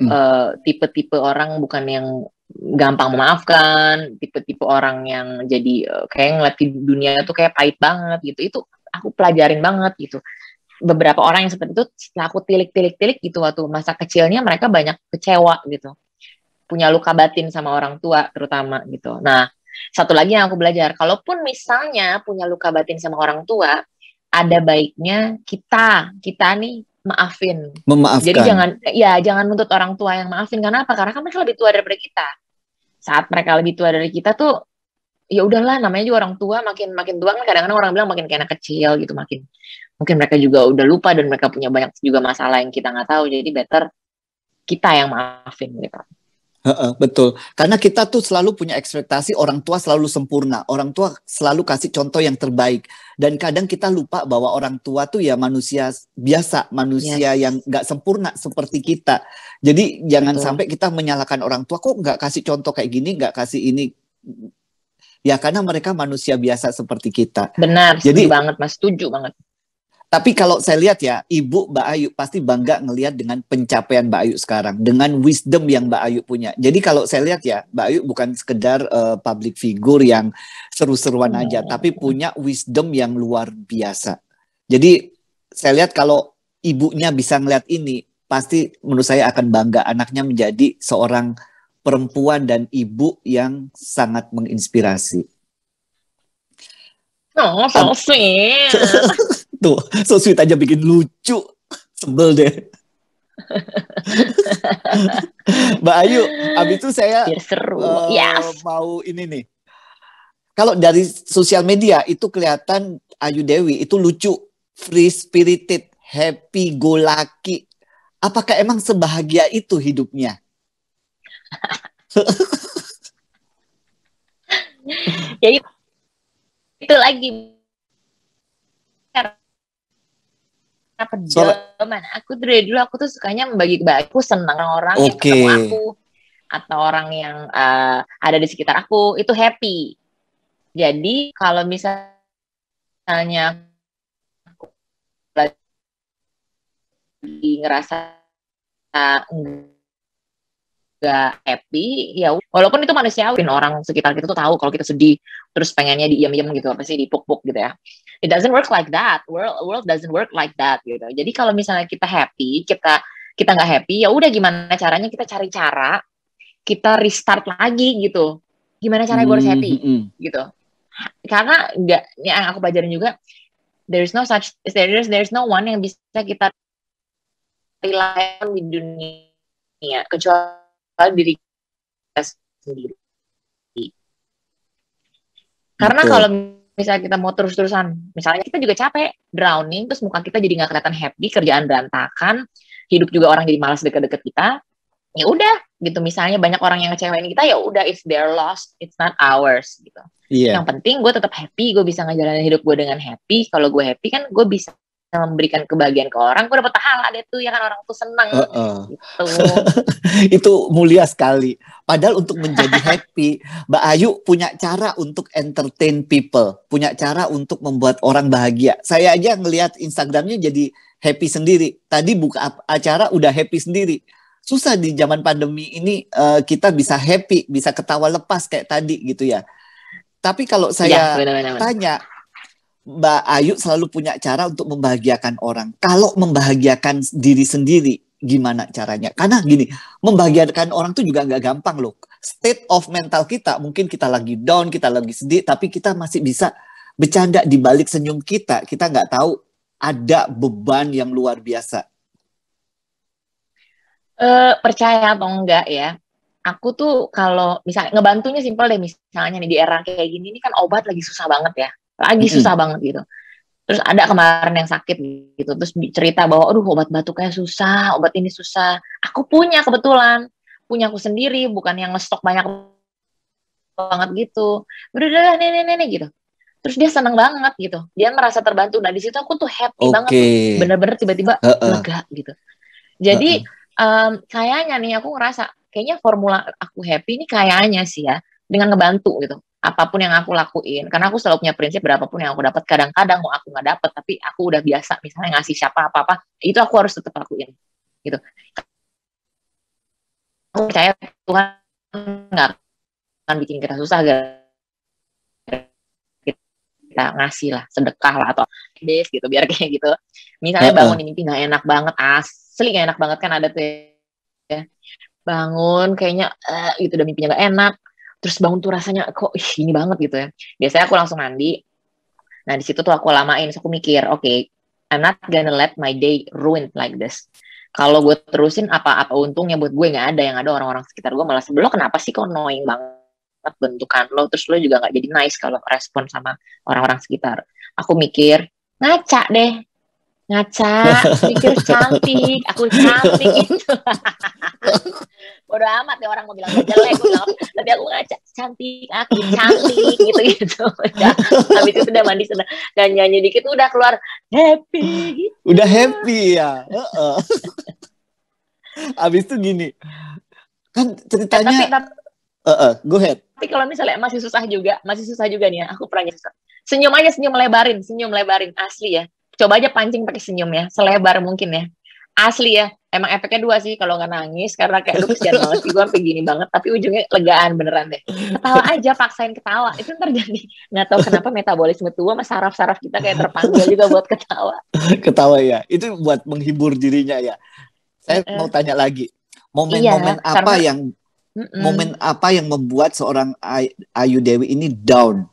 [SPEAKER 2] tipe-tipe orang bukan yang gampang memaafkan, tipe-tipe orang yang jadi kayak ngeliat di dunia tuh kayak pahit banget gitu. Itu aku pelajarin banget gitu. Beberapa orang yang seperti itu setelah aku tilik-tilik gitu waktu masa kecilnya mereka banyak kecewa gitu, punya luka batin sama orang tua terutama gitu. Nah, satu lagi yang aku belajar, kalaupun misalnya punya luka batin sama orang tua, ada baiknya kita nih maafin.
[SPEAKER 1] Memaafkan.
[SPEAKER 2] Jadi jangan nuntut orang tua yang maafin. Karena apa? Karena kan mereka lebih tua daripada kita. Saat mereka lebih tua dari kita tuh ya udahlah, namanya juga orang tua, makin tua kan kadang-kadang orang bilang makin kayak anak kecil gitu, mungkin mereka juga udah lupa dan mereka punya banyak juga masalah yang kita nggak tahu, jadi better kita yang maafin gitu.
[SPEAKER 1] Betul, karena kita tuh selalu punya ekspektasi orang tua selalu sempurna, orang tua selalu kasih contoh yang terbaik, dan kadang kita lupa bahwa orang tua tuh ya manusia biasa, manusia yang nggak sempurna seperti kita. Jadi jangan sampai kita menyalahkan orang tua, kok nggak kasih contoh kayak gini, nggak kasih ini. Ya karena mereka manusia biasa seperti kita.
[SPEAKER 2] Benar, setuju banget Mas, setuju banget.
[SPEAKER 1] Tapi kalau saya lihat ya, Ibu Mbak Ayu pasti bangga ngelihat dengan pencapaian Mbak Ayu sekarang, dengan wisdom yang Mbak Ayu punya. Jadi kalau saya lihat ya, Mbak Ayu bukan sekedar public figure yang seru-seruan aja, tapi punya wisdom yang luar biasa. Jadi saya lihat kalau ibunya bisa ngelihat ini, pasti menurut saya akan bangga anaknya menjadi seorang perempuan dan ibu yang sangat menginspirasi.
[SPEAKER 2] Oh, so sweet.
[SPEAKER 1] Tuh, so sweet aja bikin lucu. Sebel deh. Mbak Ayu, abis itu saya
[SPEAKER 2] seru.
[SPEAKER 1] Mau ini nih. Kalau dari sosial media itu kelihatan Ayu Dewi itu lucu, free spirited, happy go lucky. Apakah emang sebahagia itu hidupnya?
[SPEAKER 2] Ya itu lagi pedoman. Aku dari dulu aku tuh sukanya membagi, aku senang orang yang ketemu atau orang yang ada di sekitar aku itu happy. Jadi kalau misalnya aku lagi ngerasa nggak happy, ya walaupun itu manusiawi, orang sekitar kita tuh tahu kalau kita sedih, terus pengennya diem-diem gitu, apa sih dipuk-puk gitu ya. It doesn't work like that. World doesn't work like that gitu. Jadi kalau misalnya kita happy, kita nggak happy, ya udah gimana caranya kita cari cara, kita restart lagi gitu. Gimana caranya gue harus happy gitu. Karena nggak, yang aku pelajarin juga, there's no one yang bisa kita rely on di dunia kecuali diri kita sendiri. Karena kalau misalnya kita mau terus-terusan, misalnya kita juga capek, drowning, terus muka kita jadi nggak kelihatan happy, kerjaan berantakan, hidup juga orang jadi malas deket-deket kita, ya udah gitu. Misalnya banyak orang yang ngecewain kita, ya udah, it's their loss, it's not ours gitu. Yang penting gue tetap happy, gue bisa ngejalanin hidup gue dengan happy. Kalau gue happy kan gue bisa memberikan kebahagiaan ke orang, gue dapat pahala deh tuh, ya kan, orang tuh seneng gitu.
[SPEAKER 1] Itu mulia sekali. Padahal untuk menjadi happy, Mbak Ayu punya cara untuk entertain people, punya cara untuk membuat orang bahagia. Saya aja ngelihat Instagramnya jadi happy sendiri. Tadi buka acara udah happy sendiri. Susah di zaman pandemi ini kita bisa happy, bisa ketawa lepas kayak tadi gitu ya. Tapi kalau saya tanya, Mbak Ayu selalu punya cara untuk membahagiakan orang. Kalau membahagiakan diri sendiri, gimana caranya? Karena gini, membahagiakan orang tuh juga nggak gampang loh. State of mental kita, mungkin kita lagi down, kita lagi sedih, tapi kita masih bisa bercanda di balik senyum kita. Kita nggak tahu ada beban yang luar biasa.
[SPEAKER 2] Percaya atau enggak ya, aku tuh kalau misalnya ngebantunya simpel deh, misalnya nih di era kayak gini, ini kan obat lagi susah banget ya. Lagi susah banget gitu. Terus ada kemarin yang sakit gitu, terus cerita bahwa aduh obat batuknya susah, obat ini susah. Aku punya, kebetulan punya aku sendiri, bukan yang ngestok banyak banget gitu. Udah nenek gitu. Terus dia seneng banget gitu, dia merasa terbantu. Nah di situ aku tuh happy banget tuh, bener-bener tiba-tiba lega gitu. Jadi kayaknya nih aku ngerasa kayaknya formula aku happy ini kayaknya sih ya dengan ngebantu gitu. Apapun yang aku lakuin, karena aku selalu punya prinsip, berapapun yang aku dapat, kadang-kadang mau aku nggak dapat, tapi aku udah biasa misalnya ngasih siapa apa-apa, itu aku harus tetap lakuin gitu. Aku percaya Tuhan nggak akan bikin kita susah, kita ngasih lah, sedekah lah atau des gitu, biar kayak gitu. Misalnya bangun di mimpi nggak enak banget, asli nggak enak banget kan, ada tuh ya, bangun kayaknya gitu, udah mimpinya nggak enak. Terus bangun tuh rasanya kok ini banget gitu ya. Biasanya aku langsung mandi. Nah di situ tuh aku lamain. Terus aku mikir, okay, I'm not gonna let my day ruined like this. Kalau gue terusin, apa untungnya buat gue? Nggak ada. Yang ada orang-orang sekitar gue malah sebel, kenapa sih kok annoying banget bentukan lo? Terus lo juga nggak jadi nice kalau respon sama orang-orang sekitar. Aku mikir, ngaca deh. Ngaca, mikir cantik, aku cantik gitu. Bodo amat ya orang mau bilang jelek, tapi aku ngaca, cantik, aku cantik gitu. Habis itu udah mandi, sudah dan nyanyi dikit udah keluar happy gitu.
[SPEAKER 1] Udah happy ya. Habis itu gini, kan ceritanya go ahead.
[SPEAKER 2] Tapi kalau misalnya masih susah juga nih ya, aku pernah susah. Senyum aja, senyum lebarin asli ya. Coba aja pancing pakai senyum ya, selebar mungkin ya. Asli ya, emang efeknya dua sih kalau nggak nangis, karena kayak aduh kesian banget sih gue sampai gini banget, tapi ujungnya legaan beneran deh. Ketawa aja, paksain ketawa, itu terjadi. Nggak tahu kenapa metabolisme tua sama saraf-saraf kita kayak terpanggil juga buat ketawa.
[SPEAKER 1] Ketawa ya, itu buat menghibur dirinya ya. Saya mau tanya lagi, momen-momen momen apa yang membuat seorang Ayu Dewi ini down?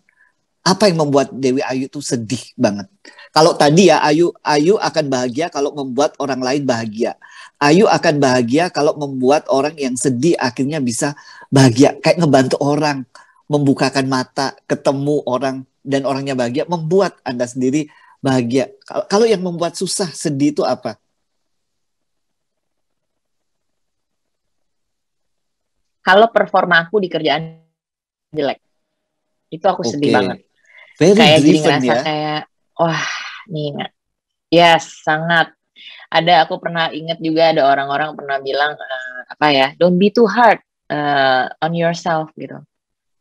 [SPEAKER 1] Apa yang membuat Dewi Ayu itu sedih banget? Kalau tadi ya Ayu akan bahagia kalau membuat orang lain bahagia. Ayu akan bahagia kalau membuat orang yang sedih akhirnya bisa bahagia. Kayak ngebantu orang, membukakan mata, ketemu orang dan orangnya bahagia, membuat Anda sendiri bahagia. Kalau yang membuat susah, sedih itu apa?
[SPEAKER 2] Kalau performa aku di kerjaan jelek, itu aku sedih banget.
[SPEAKER 1] Kayak
[SPEAKER 2] jadi ngerasa kayak wah nih, yes, sangat. Aku pernah ingat juga ada orang-orang pernah bilang don't be too hard, on yourself gitu.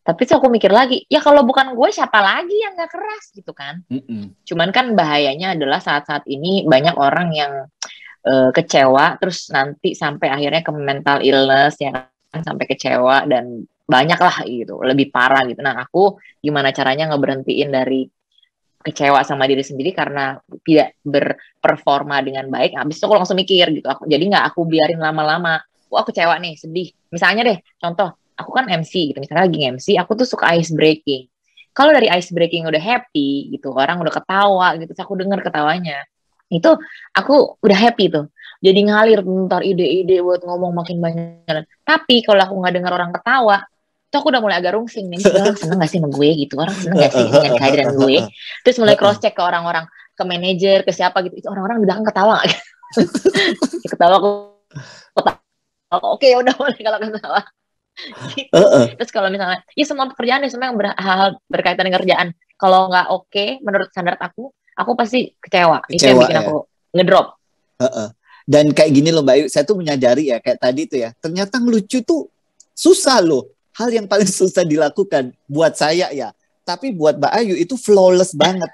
[SPEAKER 2] Tapi tuh aku mikir lagi, ya kalau bukan gue siapa lagi yang gak keras gitu kan. Cuman kan bahayanya adalah saat-saat ini banyak orang yang kecewa, terus nanti sampai akhirnya ke mental illness, ya kan, sampai kecewa, dan banyak lah gitu, lebih parah gitu. Nah aku gimana caranya ngeberhentiin dari kecewa sama diri sendiri karena tidak berperforma dengan baik. Habis itu aku langsung mikir gitu, jadi nggak aku biarin lama-lama. Aku kecewa nih, sedih. Misalnya deh, contoh, aku kan MC gitu, misalnya lagi MC, aku tuh suka ice breaking. Kalau dari ice breaking udah happy gitu, orang udah ketawa gitu, terus aku denger ketawanya, itu aku udah happy tuh. Jadi ngalir ntar ide-ide buat ngomong makin banyak. Tapi kalau aku nggak dengar orang ketawa, tuh aku udah mulai agak rungsing nih. Orang seneng gak sih sama gue gitu? Orang seneng gak sih dengan kehadiran gue? Terus mulai cross check ke orang-orang, ke manajer, ke siapa gitu. Itu orang-orang bilang ketawa gak? Ketawa aku ketawa. Oke, udah boleh kalau ketawa. Gitu. Terus kalau misalnya, ya semua pekerjaan ya, semua yang hal berkaitan dengan kerjaan, kalau nggak oke menurut standar aku pasti kecewa. Itu yang bikin aku ngedrop.
[SPEAKER 1] Dan kayak gini loh Mbak Ayu, saya tuh menyadari ya, kayak tadi tuh ya, ternyata ngelucu tuh susah loh. Hal yang paling susah dilakukan buat saya ya. Tapi buat Mbak Ayu itu flawless banget.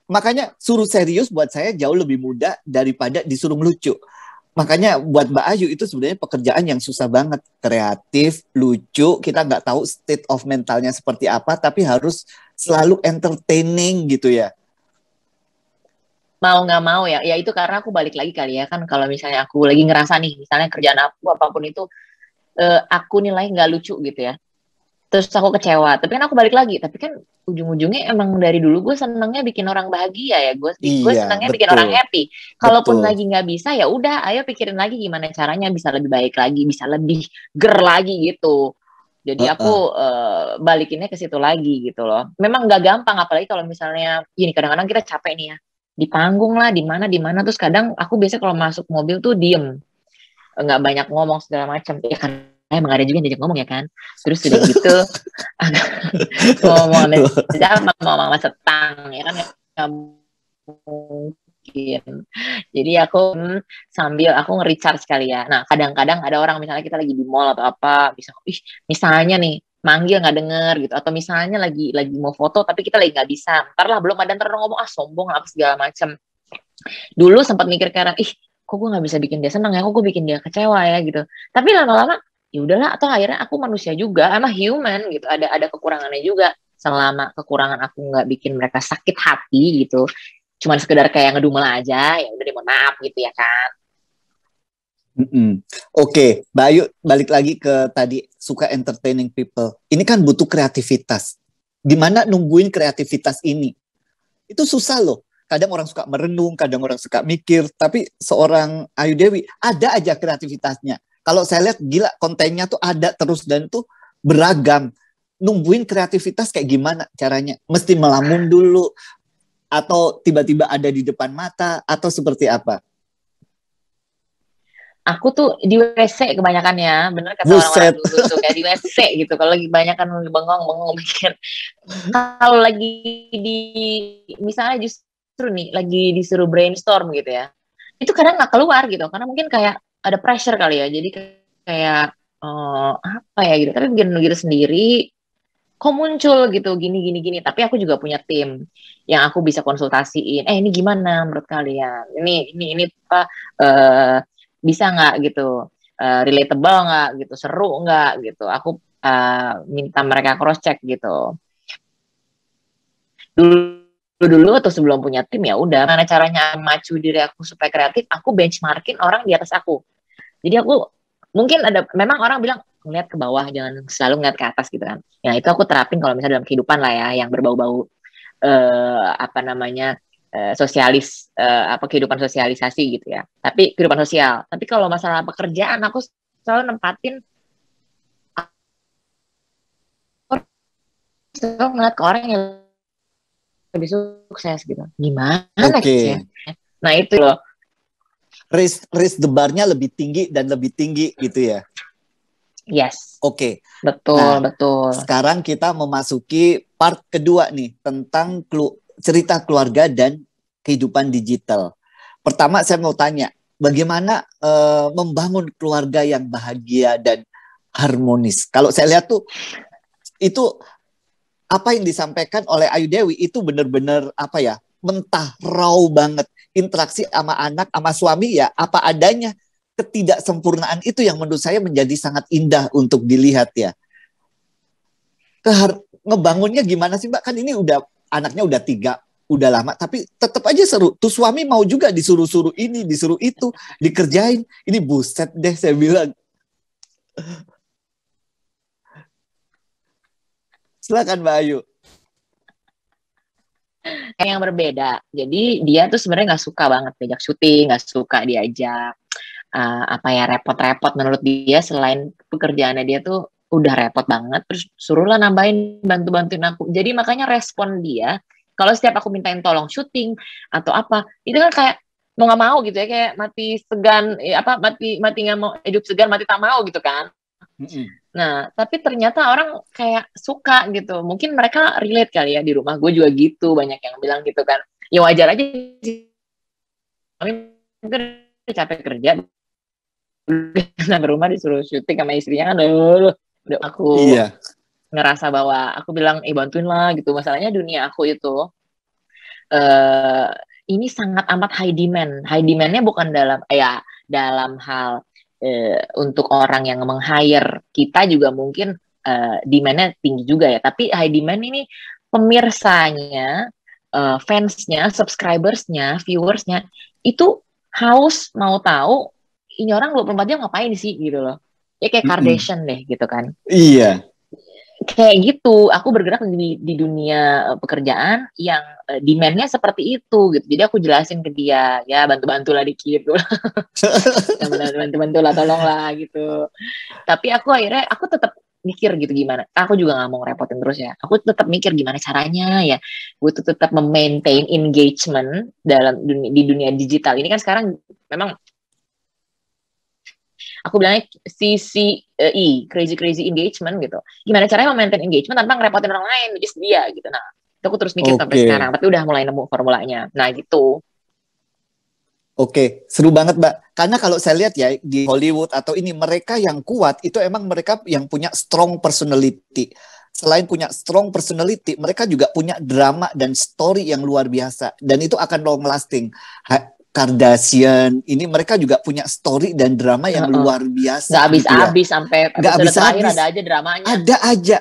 [SPEAKER 1] Makanya suruh serius buat saya jauh lebih mudah daripada disuruh ngelucu. Makanya buat Mbak Ayu itu sebenarnya pekerjaan yang susah banget. Kreatif, lucu, kita nggak tahu state of mentalnya seperti apa, tapi harus selalu entertaining gitu ya.
[SPEAKER 2] Mau nggak mau ya itu karena aku balik lagi kali ya, kan kalau misalnya aku lagi ngerasa nih, misalnya kerjaan aku apapun itu, aku nilai nggak lucu gitu ya, terus aku kecewa, tapi kan aku balik lagi, tapi kan ujung-ujungnya emang dari dulu gue senengnya bikin orang bahagia ya, gue senengnya bikin orang happy. Kalaupun lagi nggak bisa, ya udah, ayo pikirin lagi gimana caranya bisa lebih baik lagi, bisa lebih ger lagi gitu. Jadi aku balikinnya ke situ lagi gitu loh. Memang nggak gampang, apalagi kalau misalnya gini, kadang-kadang kita capek nih ya, di panggung lah, di mana, terus kadang aku biasa kalau masuk mobil tuh diem, nggak banyak ngomong segala macam ya kan, emang ada juga yang diajak ngomong ya kan, terus udah gitu ngomong aja sama mama setang ya kan, nggak mungkin. Jadi aku sambil aku nge-recharge sekali ya. Nah kadang-kadang ada orang, misalnya kita lagi di mall atau apa, misalnya nih manggil nggak denger gitu, atau misalnya lagi mau foto tapi kita lagi nggak bisa, ntar lah belum ada, ntar ngomong sombong apa segala macam. Dulu sempat mikir kayak, kok gue nggak bisa bikin dia senang ya, kok gue bikin dia kecewa ya gitu. Tapi lama-lama ya udahlah, atau akhirnya aku manusia juga, I'm a human gitu, ada kekurangannya juga. Selama kekurangan aku nggak bikin mereka sakit hati gitu, cuman sekedar kayak ngedumel aja, ya udah, mohon maaf gitu ya kan.
[SPEAKER 1] Oke, Mbak Ayu balik lagi ke tadi, suka entertaining people. Ini kan butuh kreativitas. Gimana nungguin kreativitas ini? Itu susah loh. Kadang orang suka merenung, kadang orang suka mikir. Tapi seorang Ayu Dewi ada aja kreativitasnya. Kalau saya lihat gila, kontennya tuh ada terus dan tuh beragam. Nungguin kreativitas kayak gimana caranya? Mesti melamun dulu, atau tiba-tiba ada di depan mata, atau seperti apa?
[SPEAKER 2] Aku tuh di WC kebanyakan ya, bener kata orang-orang dulu tuh, kayak di WC gitu. Kalau lagi banyakan bengong mikir. Kalau lagi misalnya justru nih, lagi disuruh brainstorm gitu ya, itu kadang nggak keluar gitu, karena mungkin kayak ada pressure kali ya, jadi kayak apa ya gitu, tapi bikin gitu sendiri, kok muncul gitu, gini, tapi aku juga punya tim yang aku bisa konsultasiin, ini gimana menurut kalian, ini apa, bisa nggak gitu, relatable nggak gitu, seru nggak gitu, aku minta mereka cross check gitu. Dulu atau sebelum punya tim, ya udah, mana caranya macu diri aku supaya kreatif, aku benchmarkin orang di atas aku. Jadi aku mungkin memang orang bilang ngeliat ke bawah, jangan selalu ngeliat ke atas gitu kan. Ya itu aku terapin kalau misalnya dalam kehidupan lah ya, yang berbau-bau kehidupan sosialisasi gitu ya. Tapi kehidupan sosial. Tapi kalau masalah pekerjaan, aku selalu nempatin, selalu ngeliat ke orang yang lebih sukses gitu. Gimana sih? Nah itu loh.
[SPEAKER 1] Raise the bar-nya lebih tinggi dan lebih tinggi gitu ya.
[SPEAKER 2] Yes.
[SPEAKER 1] Oke.
[SPEAKER 2] Betul.
[SPEAKER 1] Sekarang kita memasuki part kedua nih, tentang cerita keluarga dan kehidupan digital. Pertama saya mau tanya, bagaimana membangun keluarga yang bahagia dan harmonis. Kalau saya lihat tuh itu apa yang disampaikan oleh Ayu Dewi itu benar-benar apa ya, mentah, raw banget. Interaksi sama anak, sama suami ya apa adanya. Ketidaksempurnaan itu yang menurut saya menjadi sangat indah untuk dilihat ya. Ngebangunnya gimana sih Mbak? Kan ini udah anaknya udah 3, udah lama, tapi tetap aja seru. Tuh suami mau juga disuruh-suruh ini, disuruh itu, dikerjain. Ini buset deh saya bilang. Silakan Mbak Ayu.
[SPEAKER 2] Yang berbeda. Jadi dia tuh sebenarnya nggak suka banget diajak syuting, nggak suka diajak apa ya repot-repot. Menurut dia selain pekerjaannya dia tuh udah repot banget, terus suruhlah nambahin bantu-bantuin aku. Jadi makanya respon dia kalau setiap aku mintain tolong syuting atau apa, itu kan kayak mau nggak mau gitu ya, kayak mati segan, mati nggak mau, hidup segan mati tak mau gitu kan. Nah, tapi ternyata orang kayak suka gitu. Mungkin mereka relate kali ya, di rumah gue juga gitu, banyak yang bilang gitu kan. Ya wajar aja sih. Kami mungkin capek kerja, sampai rumah disuruh syuting sama istrinya kan, udah aku ngerasa bahwa aku bilang, bantuin lah gitu. Masalahnya dunia aku itu ini sangat amat high demand. High demandnya bukan dalam hal untuk orang yang meng-hire kita juga mungkin demand-nya tinggi juga ya. Tapi high demand ini pemirsanya, fansnya, subscribersnya, viewersnya itu haus mau tahu ini orang 24 jam ngapain sih gitu loh. Ya kayak Kardashian deh gitu kan.
[SPEAKER 1] Iya.
[SPEAKER 2] Kayak gitu, aku bergerak di dunia pekerjaan yang demand-nya seperti itu gitu. Jadi aku jelasin ke dia, ya bantu-bantulah dikit gitu. Bantu-bantulah, tolonglah gitu. Tapi aku tetap mikir gitu gimana. Aku juga nggak mau ngerepotin terus ya. Aku tetap mikir gimana caranya ya. Gue tuh tetap memaintain engagement di dunia digital. Ini kan sekarang memang aku bilangnya CCE, crazy engagement gitu. Gimana caranya memaintain engagement tanpa ngerepotin orang lain, which is dia gitu. Nah, itu aku terus mikir sampai sekarang, tapi udah mulai nemu formulanya. Nah, gitu.
[SPEAKER 1] Oke, seru banget Mbak. Karena kalau saya lihat ya di Hollywood atau ini, mereka yang kuat itu emang mereka yang punya strong personality. Selain punya strong personality, mereka juga punya drama dan story yang luar biasa. Dan itu akan long lasting. Kardashian, ini mereka juga punya story dan drama yang luar biasa.
[SPEAKER 2] Gak habis-habis sampai episode terakhir ada aja dramanya.
[SPEAKER 1] Ada aja.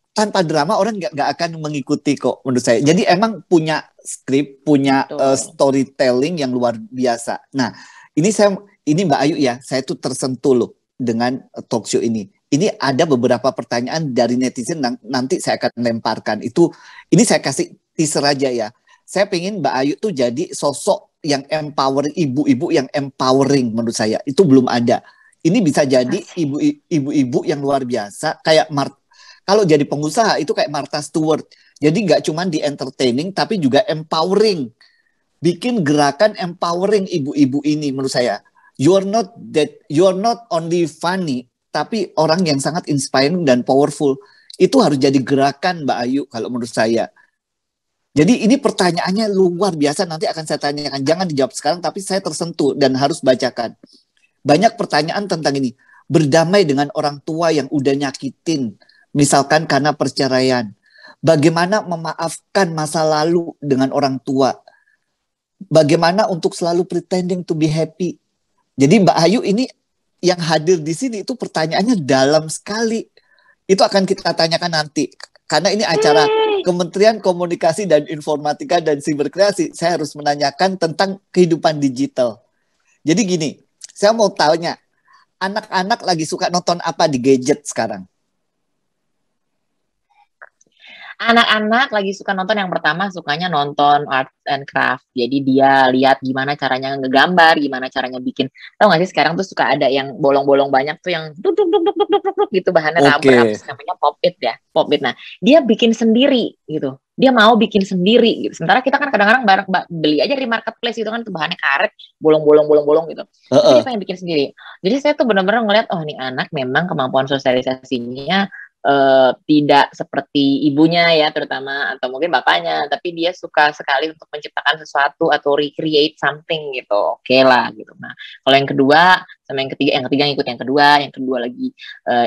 [SPEAKER 1] Tanpa drama orang nggak akan mengikuti kok menurut saya. Jadi emang punya skrip, punya storytelling yang luar biasa. Nah, ini Mbak Ayu ya, saya tuh tersentuh loh dengan talk show ini. Ini ada beberapa pertanyaan dari netizen, nanti saya akan lemparkan. Ini saya kasih teaser aja ya. Saya pengen Mbak Ayu tuh jadi sosok yang empowering, ibu-ibu yang empowering menurut saya. Itu belum ada. Ini bisa jadi ibu-ibu yang luar biasa, kayak kalau jadi pengusaha itu kayak Martha Stewart. Jadi nggak cuma di entertaining, tapi juga empowering. Bikin gerakan empowering ibu-ibu ini menurut saya. You're not only funny, tapi orang yang sangat inspiring dan powerful. Itu harus jadi gerakan Mbak Ayu kalau menurut saya. Jadi ini pertanyaannya luar biasa, nanti akan saya tanyakan. Jangan dijawab sekarang, tapi saya tersentuh dan harus bacakan. Banyak pertanyaan tentang ini. Berdamai dengan orang tua yang udah nyakitin, misalkan karena perceraian. Bagaimana memaafkan masa lalu dengan orang tua. Bagaimana untuk selalu pretending to be happy. Jadi Mbak Ayu ini yang hadir di sini itu pertanyaannya dalam sekali. Itu akan kita tanyakan nanti. Karena ini acara Kementerian Komunikasi dan Informatika dan Siberkreasi. Saya harus menanyakan tentang kehidupan digital. Jadi gini, saya mau tanya, anak-anak lagi suka nonton apa di gadget sekarang?
[SPEAKER 2] Anak-anak lagi suka nonton, yang pertama sukanya nonton art and craft. Jadi dia lihat gimana caranya ngegambar, gimana caranya bikin. Tahu nggak sih sekarang tuh suka ada yang bolong-bolong banyak tuh yang duk gitu bahannya rubber, namanya pop it ya, pop it. Nah, dia bikin sendiri gitu. Dia mau bikin sendiri gitu. Sementara kita kan kadang-kadang beli aja di marketplace itu kan tuh bahannya karet, bolong-bolong gitu. Tapi dia pengen bikin sendiri. Jadi saya tuh benar-benar ngeliat, oh nih anak memang kemampuan sosialisasinya tidak seperti ibunya ya terutama atau mungkin bapaknya, tapi dia suka sekali untuk menciptakan sesuatu atau recreate something gitu. Oke lah gitu. Nah, kalau yang kedua sama yang ketiga ngikut yang kedua lagi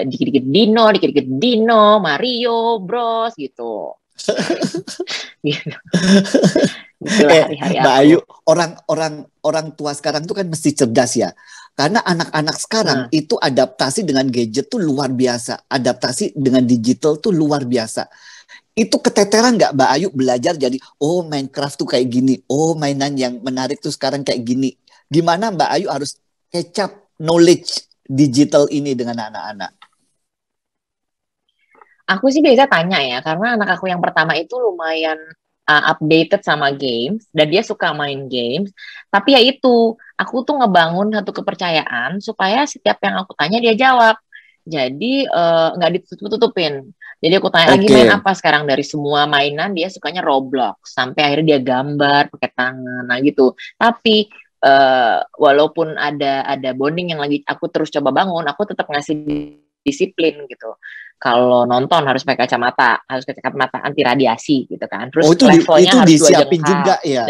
[SPEAKER 2] dikit-dikit Dino, Mario Bros gitu. Gitu. Itulah hari-hari
[SPEAKER 1] Mbak
[SPEAKER 2] aku.
[SPEAKER 1] Ayu, orang tua sekarang tuh kan mesti cerdas ya. Karena anak-anak sekarang itu adaptasi dengan gadget tuh luar biasa. Adaptasi dengan digital tuh luar biasa. Itu keteteran nggak Mbak Ayu belajar jadi, oh Minecraft tuh kayak gini, oh mainan yang menarik tuh sekarang kayak gini. Gimana Mbak Ayu harus catch up knowledge digital ini dengan anak-anak?
[SPEAKER 2] Aku sih biasa tanya ya, karena anak aku yang pertama itu lumayan updated sama games, dan dia suka main games. Tapi ya itu, aku tuh ngebangun satu kepercayaan supaya setiap yang aku tanya dia jawab. Jadi nggak ditutup-tutupin. Jadi aku tanya lagi main apa sekarang, dari semua mainan dia sukanya Roblox. Sampai akhirnya dia gambar pakai tangan, nah gitu. Tapi walaupun ada bonding yang lagi aku terus coba bangun, aku tetap ngasih disiplin gitu. Kalau nonton harus pakai kacamata, harus pakai kacamata anti radiasi gitu kan. Terus levelnya
[SPEAKER 1] itu
[SPEAKER 2] harus 2
[SPEAKER 1] disiapin
[SPEAKER 2] jengkal
[SPEAKER 1] juga ya.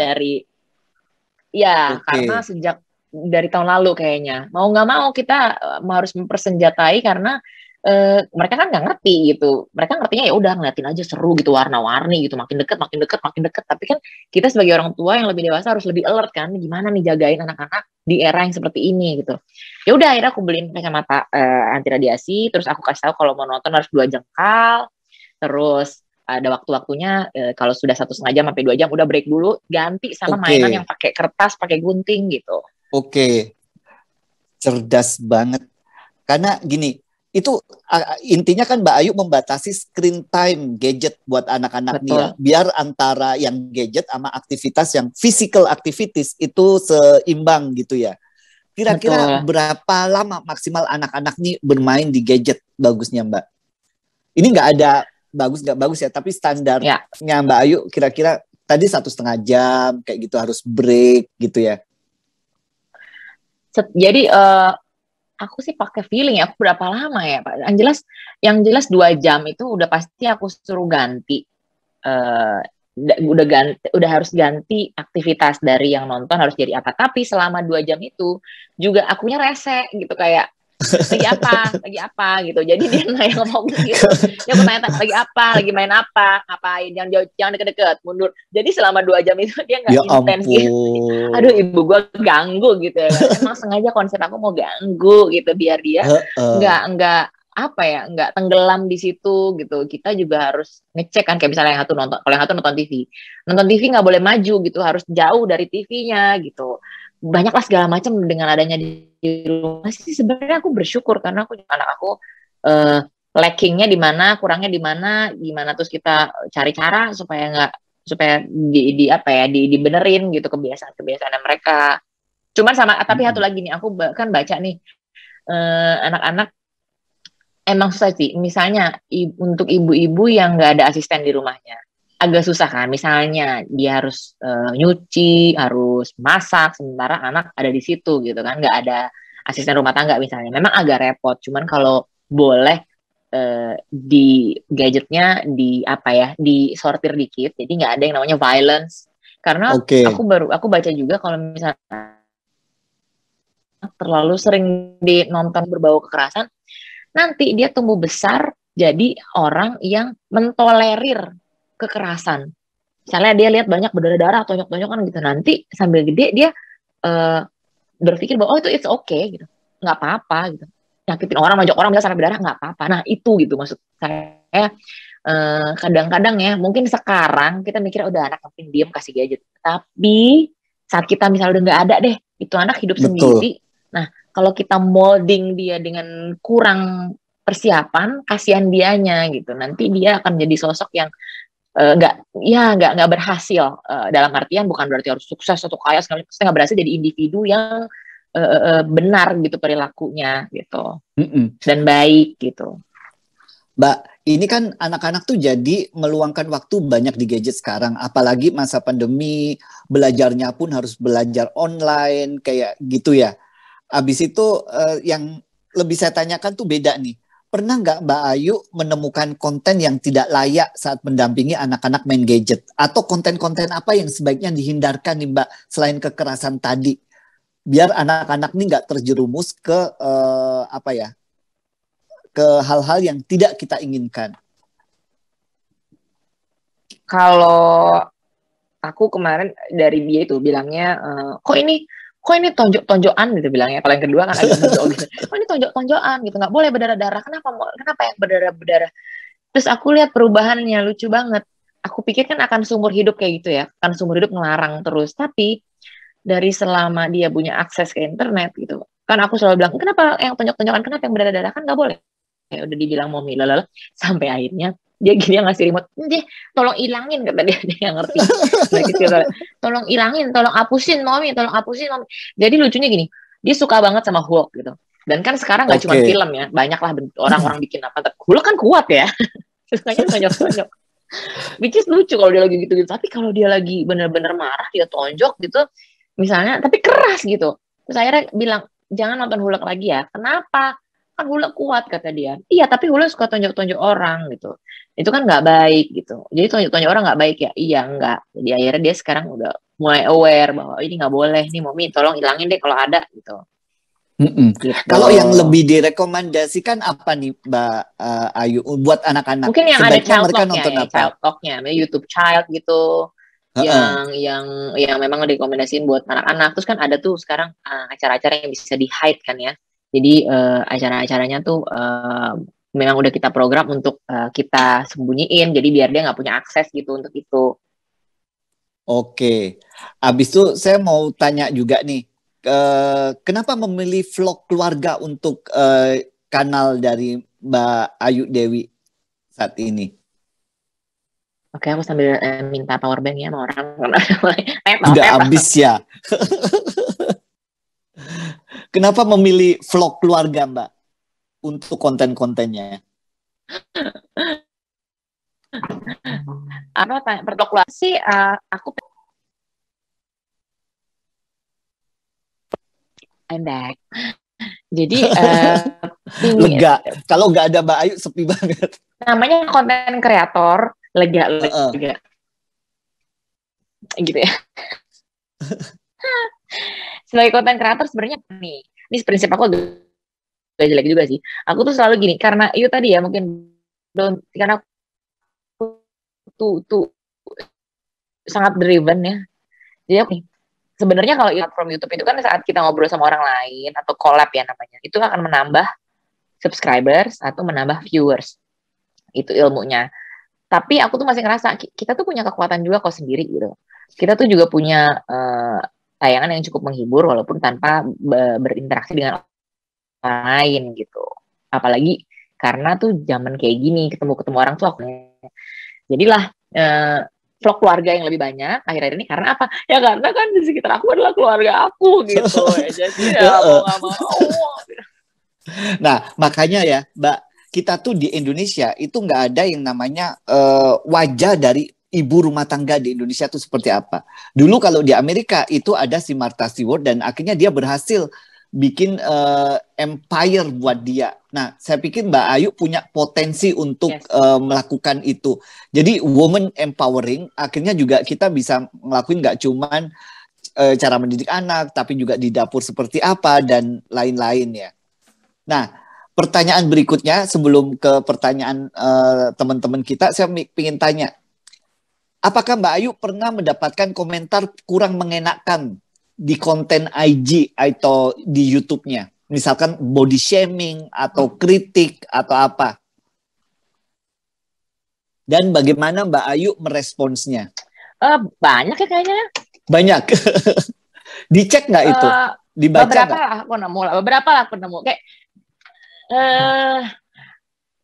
[SPEAKER 2] Karena sejak dari tahun lalu kayaknya. Mau nggak mau kita harus mempersenjatai karena mereka kan nggak ngerti gitu. Mereka ngertinya ya udah ngeliatin aja seru gitu, warna-warni gitu, makin deket. Tapi kan kita sebagai orang tua yang lebih dewasa harus lebih alert kan, gimana nih jagain anak-anak di era yang seperti ini gitu. Ya udah akhirnya aku beliin kacamata anti radiasi, terus aku kasih tahu kalau mau nonton harus 2 jengkal, terus ada waktu-waktunya kalau sudah 1,5 jam sampai 2 jam udah break dulu, ganti sama mainan yang pakai kertas, pakai gunting gitu.
[SPEAKER 1] Cerdas banget. Karena gini, itu intinya kan Mbak Ayu membatasi screen time gadget buat anak-anak nih ya. Biar antara yang gadget sama aktivitas yang physical activities itu seimbang gitu ya. Kira-kira berapa lama maksimal anak-anak nih bermain di gadget bagusnya Mbak? Ini nggak ada bagus nggak bagus ya, tapi standarnya Mbak Ayu kira-kira tadi 1,5 jam kayak gitu harus break gitu ya.
[SPEAKER 2] Jadi aku sih pakai feeling ya, aku berapa lama ya Pak? Yang jelas 2 jam itu udah pasti aku suruh ganti. Udah harus ganti aktivitas, dari yang nonton harus jadi apa. Tapi selama 2 jam itu juga akunya rese gitu, kayak lagi apa gitu. Jadi dia nggak yang ngomong gitu. Dia aku tanya lagi apa, lagi main apa, ngapain, jangan deket-deket, mundur. Jadi selama 2 jam itu dia nggak intens gitu. Aduh, ibu gue ganggu gitu ya. Emang sengaja konsep aku mau ganggu gitu biar dia nggak tenggelam di situ gitu. Kita juga harus ngecek kan, kayak misalnya yang satu nonton, kalau yang satu nonton TV nggak boleh maju gitu, harus jauh dari TV-nya gitu. Banyaklah segala macam dengan adanya di rumah sih. Sebenarnya aku bersyukur karena anak aku lackingnya di mana, kurangnya di mana, gimana terus kita cari cara supaya dibenerin gitu kebiasaan mereka. Cuman tapi satu lagi nih, aku kan baca nih anak-anak emang susah sih. Misalnya untuk ibu-ibu yang nggak ada asisten di rumahnya, agak susah kan. Misalnya dia harus nyuci, harus masak, sementara anak ada di situ gitu kan, nggak ada asisten rumah tangga misalnya. Memang agak repot. Cuman kalau boleh di gadgetnya disortir dikit, jadi nggak ada yang namanya violence. Karena aku baca juga kalau misalnya terlalu sering nonton berbau kekerasan, nanti dia tumbuh besar jadi orang yang mentolerir kekerasan. Misalnya dia lihat banyak berdarah-darah, tonjok-tonjokan gitu, nanti sambil gede dia berpikir bahwa itu it's okay gitu, nggak apa-apa gitu. Nyakitin orang, nonjok orang bisa sampai berdarah nggak apa-apa. Nah itu gitu maksud saya. Kadang-kadang ya, mungkin sekarang kita mikir udah anak penting diem kasih gadget, tapi saat kita misalnya udah nggak ada deh, itu anak hidup sendiri. Nah kalau kita molding dia dengan kurang persiapan, kasihan dianya gitu. Nanti dia akan jadi sosok yang nggak berhasil, dalam artian bukan berarti harus sukses atau kaya sekali, pasti nggak berhasil jadi individu yang benar gitu perilakunya gitu dan baik gitu.
[SPEAKER 1] Mbak, ini kan anak-anak tuh jadi meluangkan waktu banyak di gadget sekarang, apalagi masa pandemi, belajarnya pun harus belajar online kayak gitu ya. Abis itu yang lebih saya tanyakan tuh beda nih. pernah nggak Mbak Ayu menemukan konten yang tidak layak saat mendampingi anak-anak main gadget? Atau konten-konten apa yang sebaiknya dihindarkan nih Mbak, selain kekerasan tadi? Biar anak-anak nih nggak terjerumus ke apa ya, ke hal-hal yang tidak kita inginkan.
[SPEAKER 3] Kalau aku kemarin dari dia itu bilangnya, kok ini tonjok-tonjokan gitu bilangnya. Kalau yang kedua kan agak ngejok gitu. Kok ini tonjok-tonjokan gitu, nggak boleh berdarah-darah. Kenapa yang berdarah-berdarah? Terus aku lihat perubahannya lucu banget. Aku pikir kan akan seumur hidup kayak gitu ya, akan seumur hidup ngelarang terus. Tapi dari selama dia punya akses ke internet gitu, kan aku selalu bilang, kenapa yang tonjok-tonjokan, kenapa yang berdarah-darah, kan nggak boleh. Ya udah dibilang momi lalala, sampai akhirnya dia ngasih remote, dia tolong ilangin, kata dia nggak ngerti. Nah, kecil, tolong ilangin, tolong hapusin momi. Jadi lucunya gini, dia suka banget sama Hulk gitu. Dan kan sekarang nggak cuma film ya, banyak lah orang-orang bikin apa. Hulk kan kuat ya, sukanya tonjok-tonjok. Which is lucu kalau dia lagi gitu-gitu. Tapi kalau dia lagi bener-bener marah, dia tonjok gitu, misalnya, tapi keras gitu. Terus akhirnya bilang, jangan nonton Hulk lagi ya. Kenapa? Kan Hulk kuat, kata dia. Iya, tapi Hulk suka tonjok-tonjok orang gitu. Itu kan nggak baik gitu. Jadi tonjok-tonjok orang nggak baik ya? Iya, nggak. Jadi akhirnya dia sekarang udah mulai aware bahwa ini nggak boleh. Nih, Momi, tolong ilangin deh kalau ada gitu. Gitu.
[SPEAKER 1] Kalau yang lebih direkomendasikan apa nih Mbak Ayu buat anak-anak?
[SPEAKER 3] Mungkin yang ada child
[SPEAKER 1] mereka
[SPEAKER 3] talk-nya,
[SPEAKER 1] nonton apa?
[SPEAKER 3] Child talk-nya, YouTube Child gitu. Yang memang direkomendasiin buat anak-anak. Terus kan ada tuh sekarang acara-acara yang bisa di-hide kan ya. Jadi acara-acaranya tuh memang udah kita program untuk kita sembunyiin. Jadi biar dia nggak punya akses gitu untuk itu.
[SPEAKER 1] Oke. Abis itu saya mau tanya juga nih. Kenapa memilih vlog keluarga untuk kanal dari Mbak Ayu Dewi saat ini?
[SPEAKER 3] Oke, aku sambil minta power bank ya sama orang.
[SPEAKER 1] Udah habis ya. Kenapa memilih vlog keluarga Mbak untuk konten-kontennya?
[SPEAKER 3] Vlog keluarga sih aku I'm back. Jadi
[SPEAKER 1] lega. Kalau nggak ada Mbak Ayu sepi banget.
[SPEAKER 3] Namanya konten kreator, lega. Gitu ya. Sebagai konten kreator sebenarnya ini prinsip aku agak jelek juga sih. Aku tuh selalu gini, karena itu tadi ya mungkin karena aku tuh sangat driven ya. Jadi aku sebenarnya kalau platform YouTube itu kan saat kita ngobrol sama orang lain atau collab ya namanya, itu akan menambah subscribers atau menambah viewers. Itu ilmunya. Tapi aku tuh masih ngerasa kita tuh punya kekuatan juga kok sendiri gitu. Kita tuh juga punya tayangan yang cukup menghibur walaupun tanpa berinteraksi dengan orang lain gitu. Apalagi karena tuh zaman kayak gini ketemu orang tuh aku. Jadilah vlog keluarga yang lebih banyak akhir-akhir ini. Karena apa? Ya karena kan di sekitar aku adalah keluarga aku gitu. Jadi ya mau gak mau.
[SPEAKER 1] Nah makanya ya Mbak, kita tuh di Indonesia itu nggak ada yang namanya wajah dari ibu rumah tangga di Indonesia tuh seperti apa. Dulu kalau di Amerika itu ada si Martha Stewart dan akhirnya dia berhasil bikin empire buat dia. Nah, saya pikir Mbak Ayu punya potensi untuk melakukan itu. Jadi woman empowering, akhirnya juga kita bisa ngelakuin nggak cuman cara mendidik anak, tapi juga di dapur seperti apa dan lain-lain ya. Nah, pertanyaan berikutnya sebelum ke pertanyaan teman-teman kita, saya ingin tanya, apakah Mbak Ayu pernah mendapatkan komentar kurang mengenakan di konten IG atau di YouTube-nya? Misalkan body shaming atau kritik atau apa? Dan bagaimana Mbak Ayu meresponsnya?
[SPEAKER 3] Banyak ya kayaknya.
[SPEAKER 1] Banyak. Dicek nggak itu? Dibaca
[SPEAKER 3] beberapa lah aku nemu. Kayak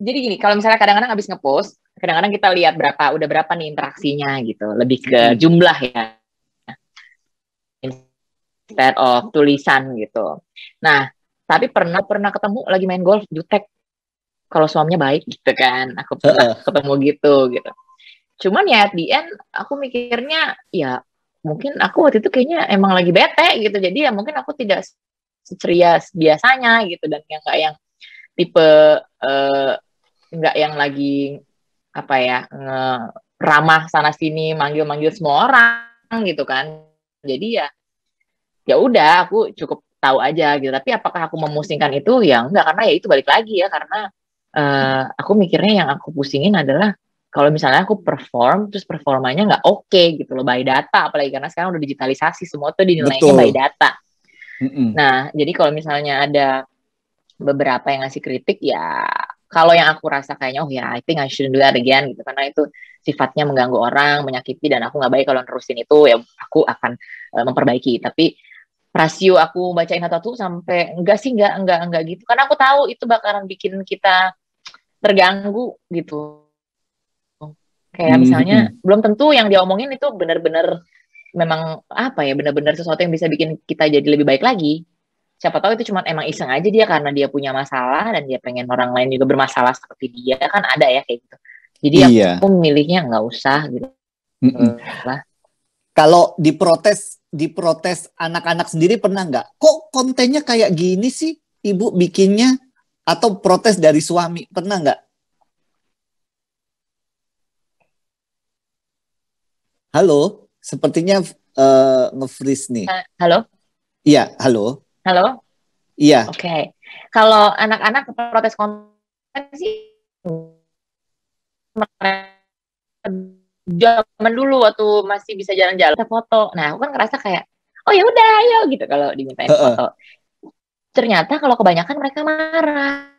[SPEAKER 3] jadi gini, kalau misalnya kadang-kadang habis ngepost, kadang-kadang kita lihat udah berapa nih interaksinya gitu, lebih ke jumlah ya, instead of tulisan gitu. Nah, tapi pernah ketemu lagi main golf, jutek kalau suaminya baik gitu kan, aku pernah ketemu gitu. Cuman ya at the end aku mikirnya ya mungkin aku waktu itu kayaknya emang lagi bete gitu, jadi ya mungkin aku tidak seceria biasanya gitu, dan yang nggak yang tipe nggak yang lagi apa ya ramah sana sini manggil semua orang gitu kan. Jadi ya udah aku cukup tahu aja gitu. Tapi apakah aku memusingkan itu? Ya enggak, karena ya itu balik lagi ya, karena aku mikirnya yang aku pusingin adalah kalau misalnya aku perform terus performanya nggak oke gitu loh, by data, apalagi karena sekarang udah digitalisasi semua tuh dinilainya by data. Nah jadi kalau misalnya ada beberapa yang ngasih kritik, ya kalau yang aku rasa kayaknya oh ya I think I shouldn't do that again gitu, karena itu sifatnya mengganggu orang, menyakiti, dan aku nggak baik kalau nerusin itu, ya aku akan memperbaiki. Tapi rasio aku bacain satu sampai enggak sih, enggak gitu, karena aku tahu itu bakalan bikin kita terganggu gitu. Kayak misalnya belum tentu yang dia omongin itu benar-benar memang apa ya, benar-benar sesuatu yang bisa bikin kita jadi lebih baik lagi. Siapa tahu itu cuma emang iseng aja dia karena dia punya masalah dan dia pengen orang lain juga bermasalah seperti dia, kan ada ya kayak gitu. Jadi aku milihnya nggak usah gitu.
[SPEAKER 1] Kalau diprotes anak-anak sendiri pernah nggak? Kok kontennya kayak gini sih ibu bikinnya? Atau protes dari suami, pernah nggak? Halo, sepertinya nge-freeze nih.
[SPEAKER 3] Halo?
[SPEAKER 1] Iya, halo.
[SPEAKER 3] Halo?
[SPEAKER 1] Iya.
[SPEAKER 3] Oke. Kalau anak-anak protes konten sih zaman dulu waktu masih bisa jalan-jalan foto. Nah, aku kan ngerasa kayak oh ya udah ayo gitu kalau dimintain foto. Ternyata kalau kebanyakan mereka marah.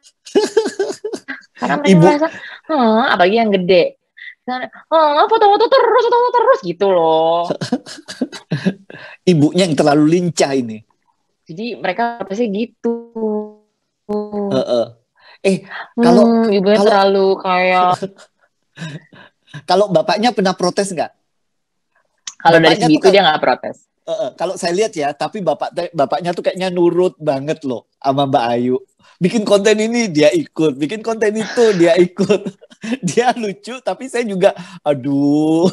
[SPEAKER 3] Karena mereka merasa, apalagi yang gede. Foto-foto terus gitu loh.
[SPEAKER 1] Ibunya yang terlalu lincah ini.
[SPEAKER 3] Jadi mereka pasti gitu.
[SPEAKER 1] Kalau
[SPEAKER 3] ibunya terlalu kayak.
[SPEAKER 1] Kalau bapaknya pernah protes nggak?
[SPEAKER 3] Kalau dari segitu dia nggak protes.
[SPEAKER 1] Kalau saya lihat ya, tapi bapaknya tuh kayaknya nurut banget loh sama Mbak Ayu. Bikin konten ini dia ikut, bikin konten itu dia ikut. Dia lucu, tapi saya juga, aduh.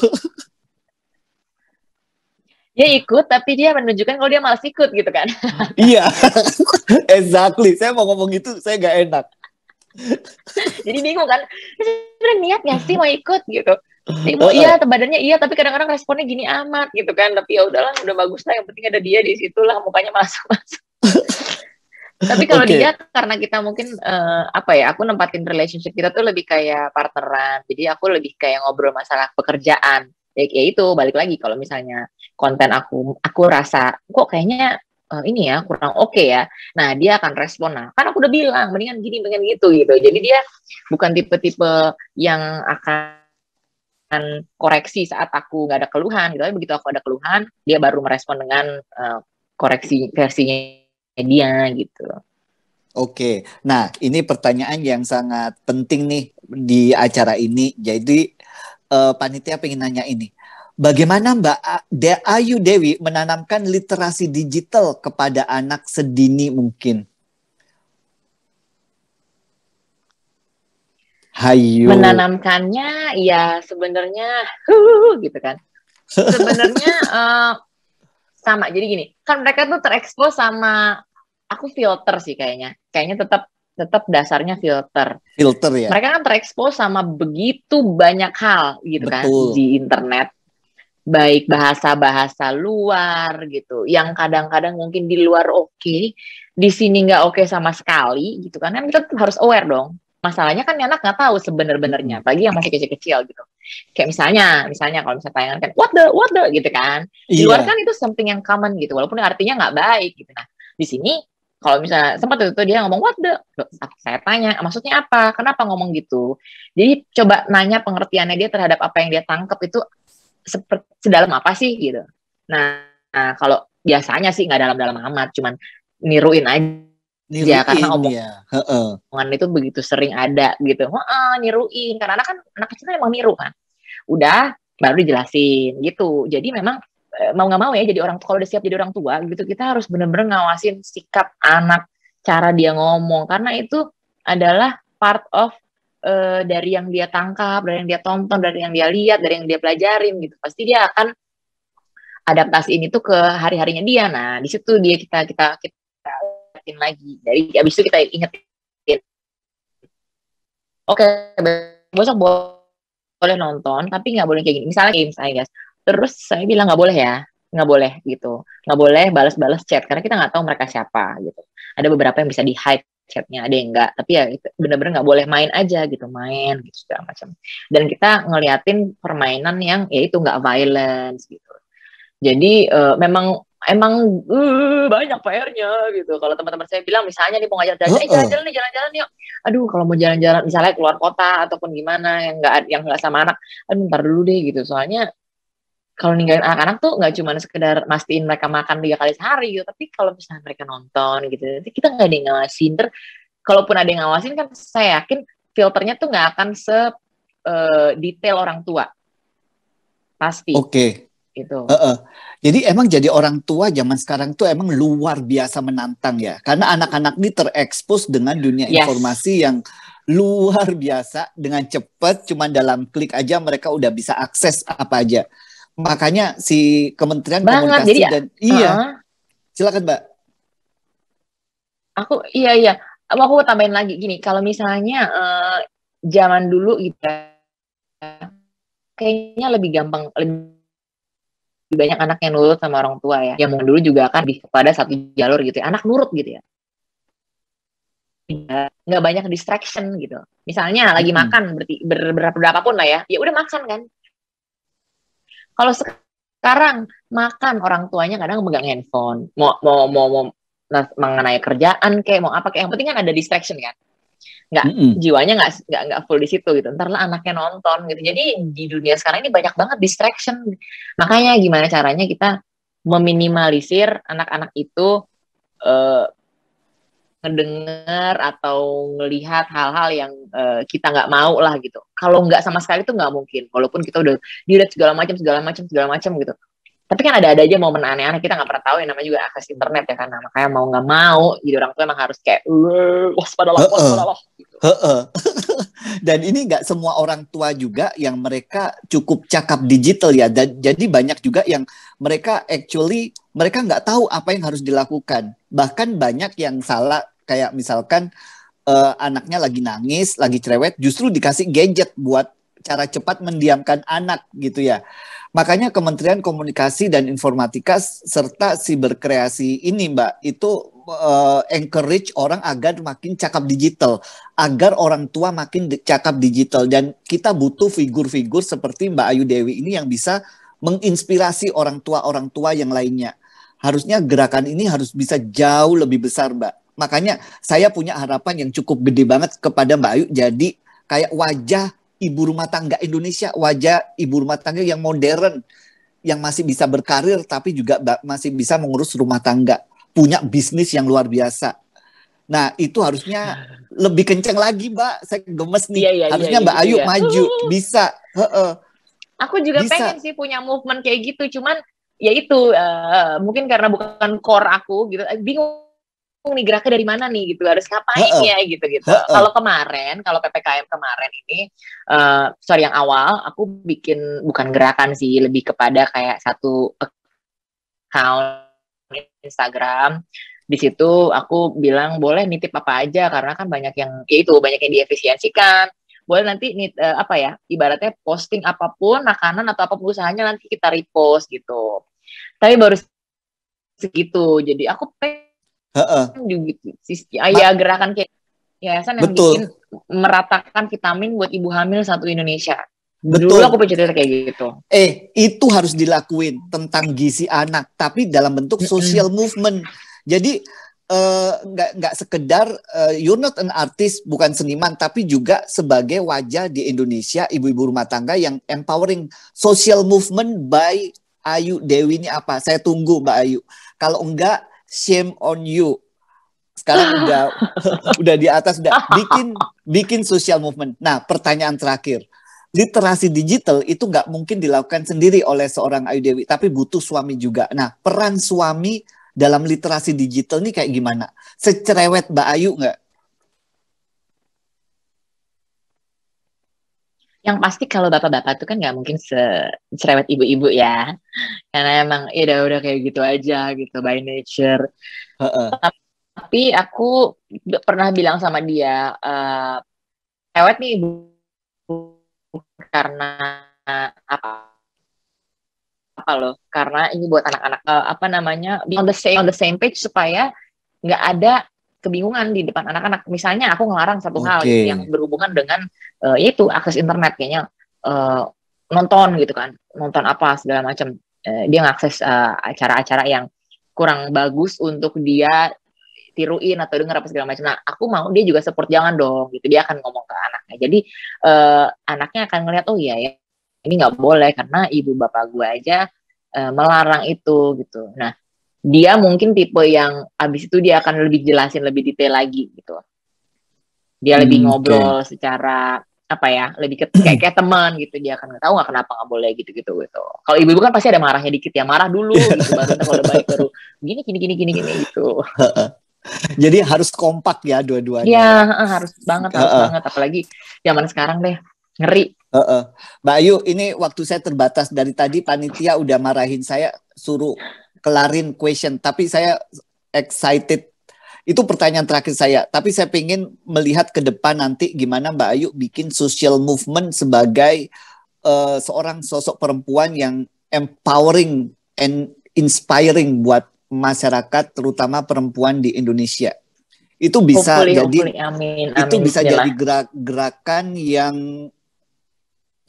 [SPEAKER 3] Dia ikut, tapi dia menunjukkan kalau dia malas ikut gitu kan.
[SPEAKER 1] Iya, exactly. Saya mau ngomong gitu, saya gak enak.
[SPEAKER 3] Jadi bingung kan, sebenarnya niat gak sih mau ikut gitu. Iya, badannya iya, tapi kadang-kadang responnya gini amat gitu kan. Tapi ya udahlah, udah bagus lah. Yang penting ada dia di situ lah, mukanya masuk-masuk. Tapi kalau dia, karena kita mungkin aku nempatin relationship kita tuh lebih kayak partneran. Jadi aku lebih kayak ngobrol masalah pekerjaan. Ya itu balik lagi kalau misalnya konten aku rasa kok kayaknya ini ya kurang oke ya. Nah dia akan respon, nah kan aku udah bilang mendingan gini mendingan gitu. Jadi dia bukan tipe-tipe yang akan koreksi saat aku nggak ada keluhan gitu. Tapi begitu aku ada keluhan dia baru merespon dengan koreksi versinya dia gitu.
[SPEAKER 1] Oke, nah ini pertanyaan yang sangat penting nih di acara ini. Jadi panitia pengen nanya ini. Bagaimana Mbak Ayu Dewi menanamkan literasi digital kepada anak sedini mungkin? Hayu.
[SPEAKER 3] Menanamkannya ya sebenarnya gitu kan. Sebenarnya sama. Jadi gini, kan mereka tuh terekspos sama aku filter sih kayaknya. Kayaknya tetap dasarnya filter.
[SPEAKER 1] Filter ya.
[SPEAKER 3] Mereka kan terekspos sama begitu banyak hal gitu kan di internet. Baik bahasa-bahasa luar gitu, yang kadang-kadang mungkin di luar oke, di sini nggak oke sama sekali gitu kan. Kan kita harus aware dong. Masalahnya kan anak nggak tahu sebenarnya, apalagi yang masih kecil-kecil gitu. Kayak misalnya kalau misalnya tayangan kan what the gitu kan. Di luar kan itu something yang common gitu, walaupun artinya nggak baik gitu. Nah, di sini kalau misalnya sempat itu dia ngomong what the, saya tanya maksudnya apa, kenapa ngomong gitu. Jadi coba nanya pengertiannya dia terhadap apa yang dia tangkap itu sedalam apa sih gitu. Nah kalau biasanya sih nggak dalam-dalam amat, cuman niruin aja karena omongan itu begitu sering ada gitu. Niruin karena anak kecil kan emang niru kan. Udah baru dijelasin gitu. Jadi memang mau nggak mau ya jadi orang, kalau udah siap jadi orang tua gitu, kita harus benar-benar ngawasin sikap anak, cara dia ngomong, karena itu adalah part of dari yang dia tangkap, dari yang dia tonton, dari yang dia lihat, dari yang dia pelajarin gitu. Pasti dia akan adaptasiin itu ke hari-harinya dia. Nah, di situ dia kita ingetin lagi. Dari abis itu kita ingetin oke, besok boleh nonton, tapi nggak boleh kayak gini. Misalnya games, I guess. Terus saya bilang nggak boleh ya, nggak boleh gitu, nggak boleh balas-balas chat karena kita nggak tahu mereka siapa gitu. Ada beberapa yang bisa di hide chatnya, ada yang enggak. Tapi ya itu bener-bener nggak boleh main aja gitu, main gitu segala macam. Dan kita ngeliatin permainan yang ya itu nggak violence gitu. Jadi memang emang banyak PR-nya gitu. Kalau teman-teman saya bilang misalnya nih mau ngajak jalan-jalan, jalan-jalan yuk. Aduh, kalau mau jalan-jalan misalnya keluar kota ataupun gimana yang nggak sama anak, aduh ntar dulu deh gitu. Soalnya kalau ninggalin anak-anak tuh nggak cuma sekedar mastiin mereka makan 3 kali sehari gitu, tapi kalau misalnya mereka nonton gitu, nanti kita nggak ada yang ngawasin. Kalaupun ada yang ngawasin kan saya yakin filternya tuh nggak akan detail orang tua, pasti.
[SPEAKER 1] Oke.
[SPEAKER 3] Gitu.
[SPEAKER 1] Jadi emang jadi orang tua zaman sekarang tuh emang luar biasa menantang ya. Karena anak-anak ini terekspos dengan dunia informasi yang luar biasa. Dengan cepat, cuma dalam klik aja mereka udah bisa akses apa aja. Makanya si Kementerian Komunikasi
[SPEAKER 3] jadi,
[SPEAKER 1] dan silakan Mbak.
[SPEAKER 3] Iya. Aku tambahin lagi gini, kalau misalnya zaman dulu gitu, kayaknya lebih gampang, lebih banyak anak yang nurut sama orang tua ya. Yang dulu juga kan lebih kepada satu jalur gitu ya. Anak nurut gitu ya. Nggak banyak distraction gitu. Misalnya lagi makan berapapun lah ya. Ya udah makan kan. Kalau sekarang makan orang tuanya kadang megang handphone. Mau mengenai kerjaan kayak mau apa kayak yang penting kan ada distraction kan. Jiwanya nggak full di situ gitu. Ntar lah anaknya nonton gitu. Jadi di dunia sekarang ini banyak banget distraction. Makanya gimana caranya kita meminimalisir anak-anak itu ngedengar atau ngelihat hal-hal yang kita nggak mau lah gitu. Kalau nggak sama sekali itu nggak mungkin. Walaupun kita udah dilihat segala macam gitu. Tapi kan ada aja momen aneh-aneh, kita nggak pernah tahu yang namanya juga akses internet ya kan. Makanya mau nggak mau, jadi orang tua emang harus kayak waspadalah gitu.
[SPEAKER 1] Dan ini nggak semua orang tua juga yang mereka cukup cakap digital ya. Dan jadi banyak juga yang mereka mereka nggak tahu apa yang harus dilakukan. Bahkan banyak yang salah, kayak misalkan anaknya lagi nangis, lagi cerewet, justru dikasih gadget buat cara cepat mendiamkan anak gitu ya. Makanya Kementerian Komunikasi dan Informatika serta Siberkreasi ini Mbak, itu encourage orang agar makin cakap digital, agar orang tua makin cakap digital. Dan kita butuh figur-figur seperti Mbak Ayu Dewi ini yang bisa menginspirasi orang tua yang lainnya. Harusnya gerakan ini harus bisa jauh lebih besar Mbak. Makanya saya punya harapan yang cukup gede banget kepada Mbak Ayu, jadi kayak wajah ibu rumah tangga Indonesia, wajah ibu rumah tangga yang modern, yang masih bisa berkarir tapi juga masih bisa mengurus rumah tangga, punya bisnis yang luar biasa. Nah itu harusnya lebih kenceng lagi Mbak, saya gemes nih. Harusnya Mbak Ayu maju, bisa.
[SPEAKER 3] Aku juga pengen sih punya movement kayak gitu, cuman ya itu mungkin karena bukan core aku gitu, bingung nih geraknya dari mana nih gitu, harus ngapain ya gitu. Kalau PPKM kemarin ini yang awal aku bikin bukan gerakan sih, lebih kepada kayak satu account Instagram. Di situ aku bilang boleh nitip apa aja karena kan banyak yang diefisiensikan. Boleh nanti ibaratnya posting apapun makanan atau apapun usahanya nanti kita repost gitu. Tapi baru segitu. Jadi aku gerakan kayak yayasan yang bikin meratakan vitamin buat ibu hamil satu Indonesia. Dulu aku bercerita kayak gitu.
[SPEAKER 1] Itu harus dilakuin tentang gizi anak, tapi dalam bentuk social movement. Jadi nggak sekedar you're not an artist, bukan seniman, tapi juga sebagai wajah di Indonesia ibu-ibu rumah tangga yang empowering. Social movement by Ayu Dewi ini apa? Saya tunggu Mbak Ayu. Kalau enggak, shame on you. Sekarang udah di atas, udah bikin social movement. Nah, pertanyaan terakhir. Literasi digital itu nggak mungkin dilakukan sendiri oleh seorang Ayu Dewi, tapi butuh suami juga. Nah, peran suami dalam literasi digital ini kayak gimana? Secerewet Mbak Ayu nggak?
[SPEAKER 3] Yang pasti kalau bapak-bapak itu kan nggak mungkin secerewet ibu-ibu ya, karena emang udah kayak gitu aja gitu by nature. Tapi aku pernah bilang sama dia, cerewet nih karena apa loh, karena ini buat anak-anak apa namanya, be on the same page supaya nggak ada kebingungan di depan anak-anak. Misalnya aku ngelarang satu hal gitu, yang berhubungan dengan itu akses internet, kayaknya nonton gitu kan, nonton apa segala macam, dia ngakses acara-acara yang kurang bagus untuk dia tiruin atau denger apa segala macam. Nah, aku mau dia juga support, jangan dong gitu. Dia akan ngomong ke anaknya. Jadi anaknya akan ngeliat, oh iya ya, ini nggak boleh karena ibu bapak gue aja melarang itu gitu. Nah, dia mungkin tipe yang abis itu dia akan lebih jelasin lebih detail lagi gitu. Dia lebih ngobrol secara apa ya, lebih kayak teman gitu. Dia akan tahu nggak kenapa nggak boleh gitu. Kalau ibu-ibu kan pasti ada marahnya dikit ya, marah dulu gitu, baru kalau udah baik baru gini gitu.
[SPEAKER 1] Jadi harus kompak ya dua-duanya.
[SPEAKER 3] Iya, harus banget. Apalagi zaman sekarang deh, ngeri.
[SPEAKER 1] Mbak Ayu, ini waktu saya terbatas. Dari tadi panitia udah marahin saya, suruh kelarin question. Tapi saya excited. Itu pertanyaan terakhir saya. Tapi saya pengen melihat ke depan nanti gimana Mbak Ayu bikin social movement sebagai seorang sosok perempuan yang empowering and inspiring buat masyarakat, terutama perempuan di Indonesia. Itu bisa
[SPEAKER 3] amin,
[SPEAKER 1] itu bisa jadi gerakan yang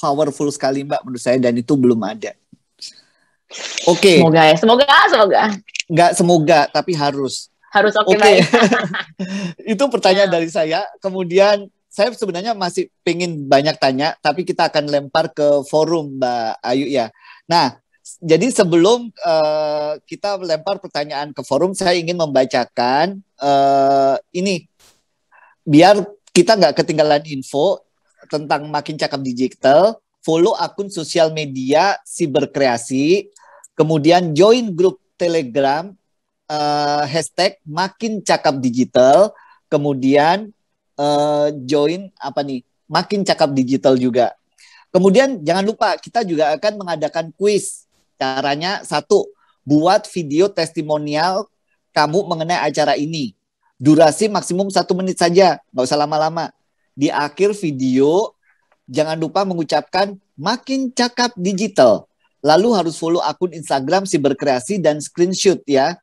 [SPEAKER 1] powerful sekali Mbak menurut saya, dan itu belum ada. Oke.
[SPEAKER 3] Semoga.
[SPEAKER 1] Nggak semoga, tapi harus.
[SPEAKER 3] Oke. Baik.
[SPEAKER 1] Itu pertanyaan dari saya. Kemudian saya sebenarnya masih pengen banyak tanya, tapi kita akan lempar ke forum Mbak Ayu ya. Nah, jadi sebelum kita lempar pertanyaan ke forum, saya ingin membacakan ini biar kita nggak ketinggalan info tentang Makin Cakap Digital. Follow akun sosial media Siberkreasi, kemudian join grup Telegram hashtag Makin Cakap Digital, kemudian join apa nih, Makin Cakap Digital juga. Kemudian jangan lupa kita juga akan mengadakan kuis. Caranya satu, buat video testimonial kamu mengenai acara ini. Durasi maksimum 1 menit saja, nggak usah lama-lama. Di akhir video, jangan lupa mengucapkan Makin Cakap Digital. Lalu harus follow akun Instagram Siberkreasi dan screenshot ya.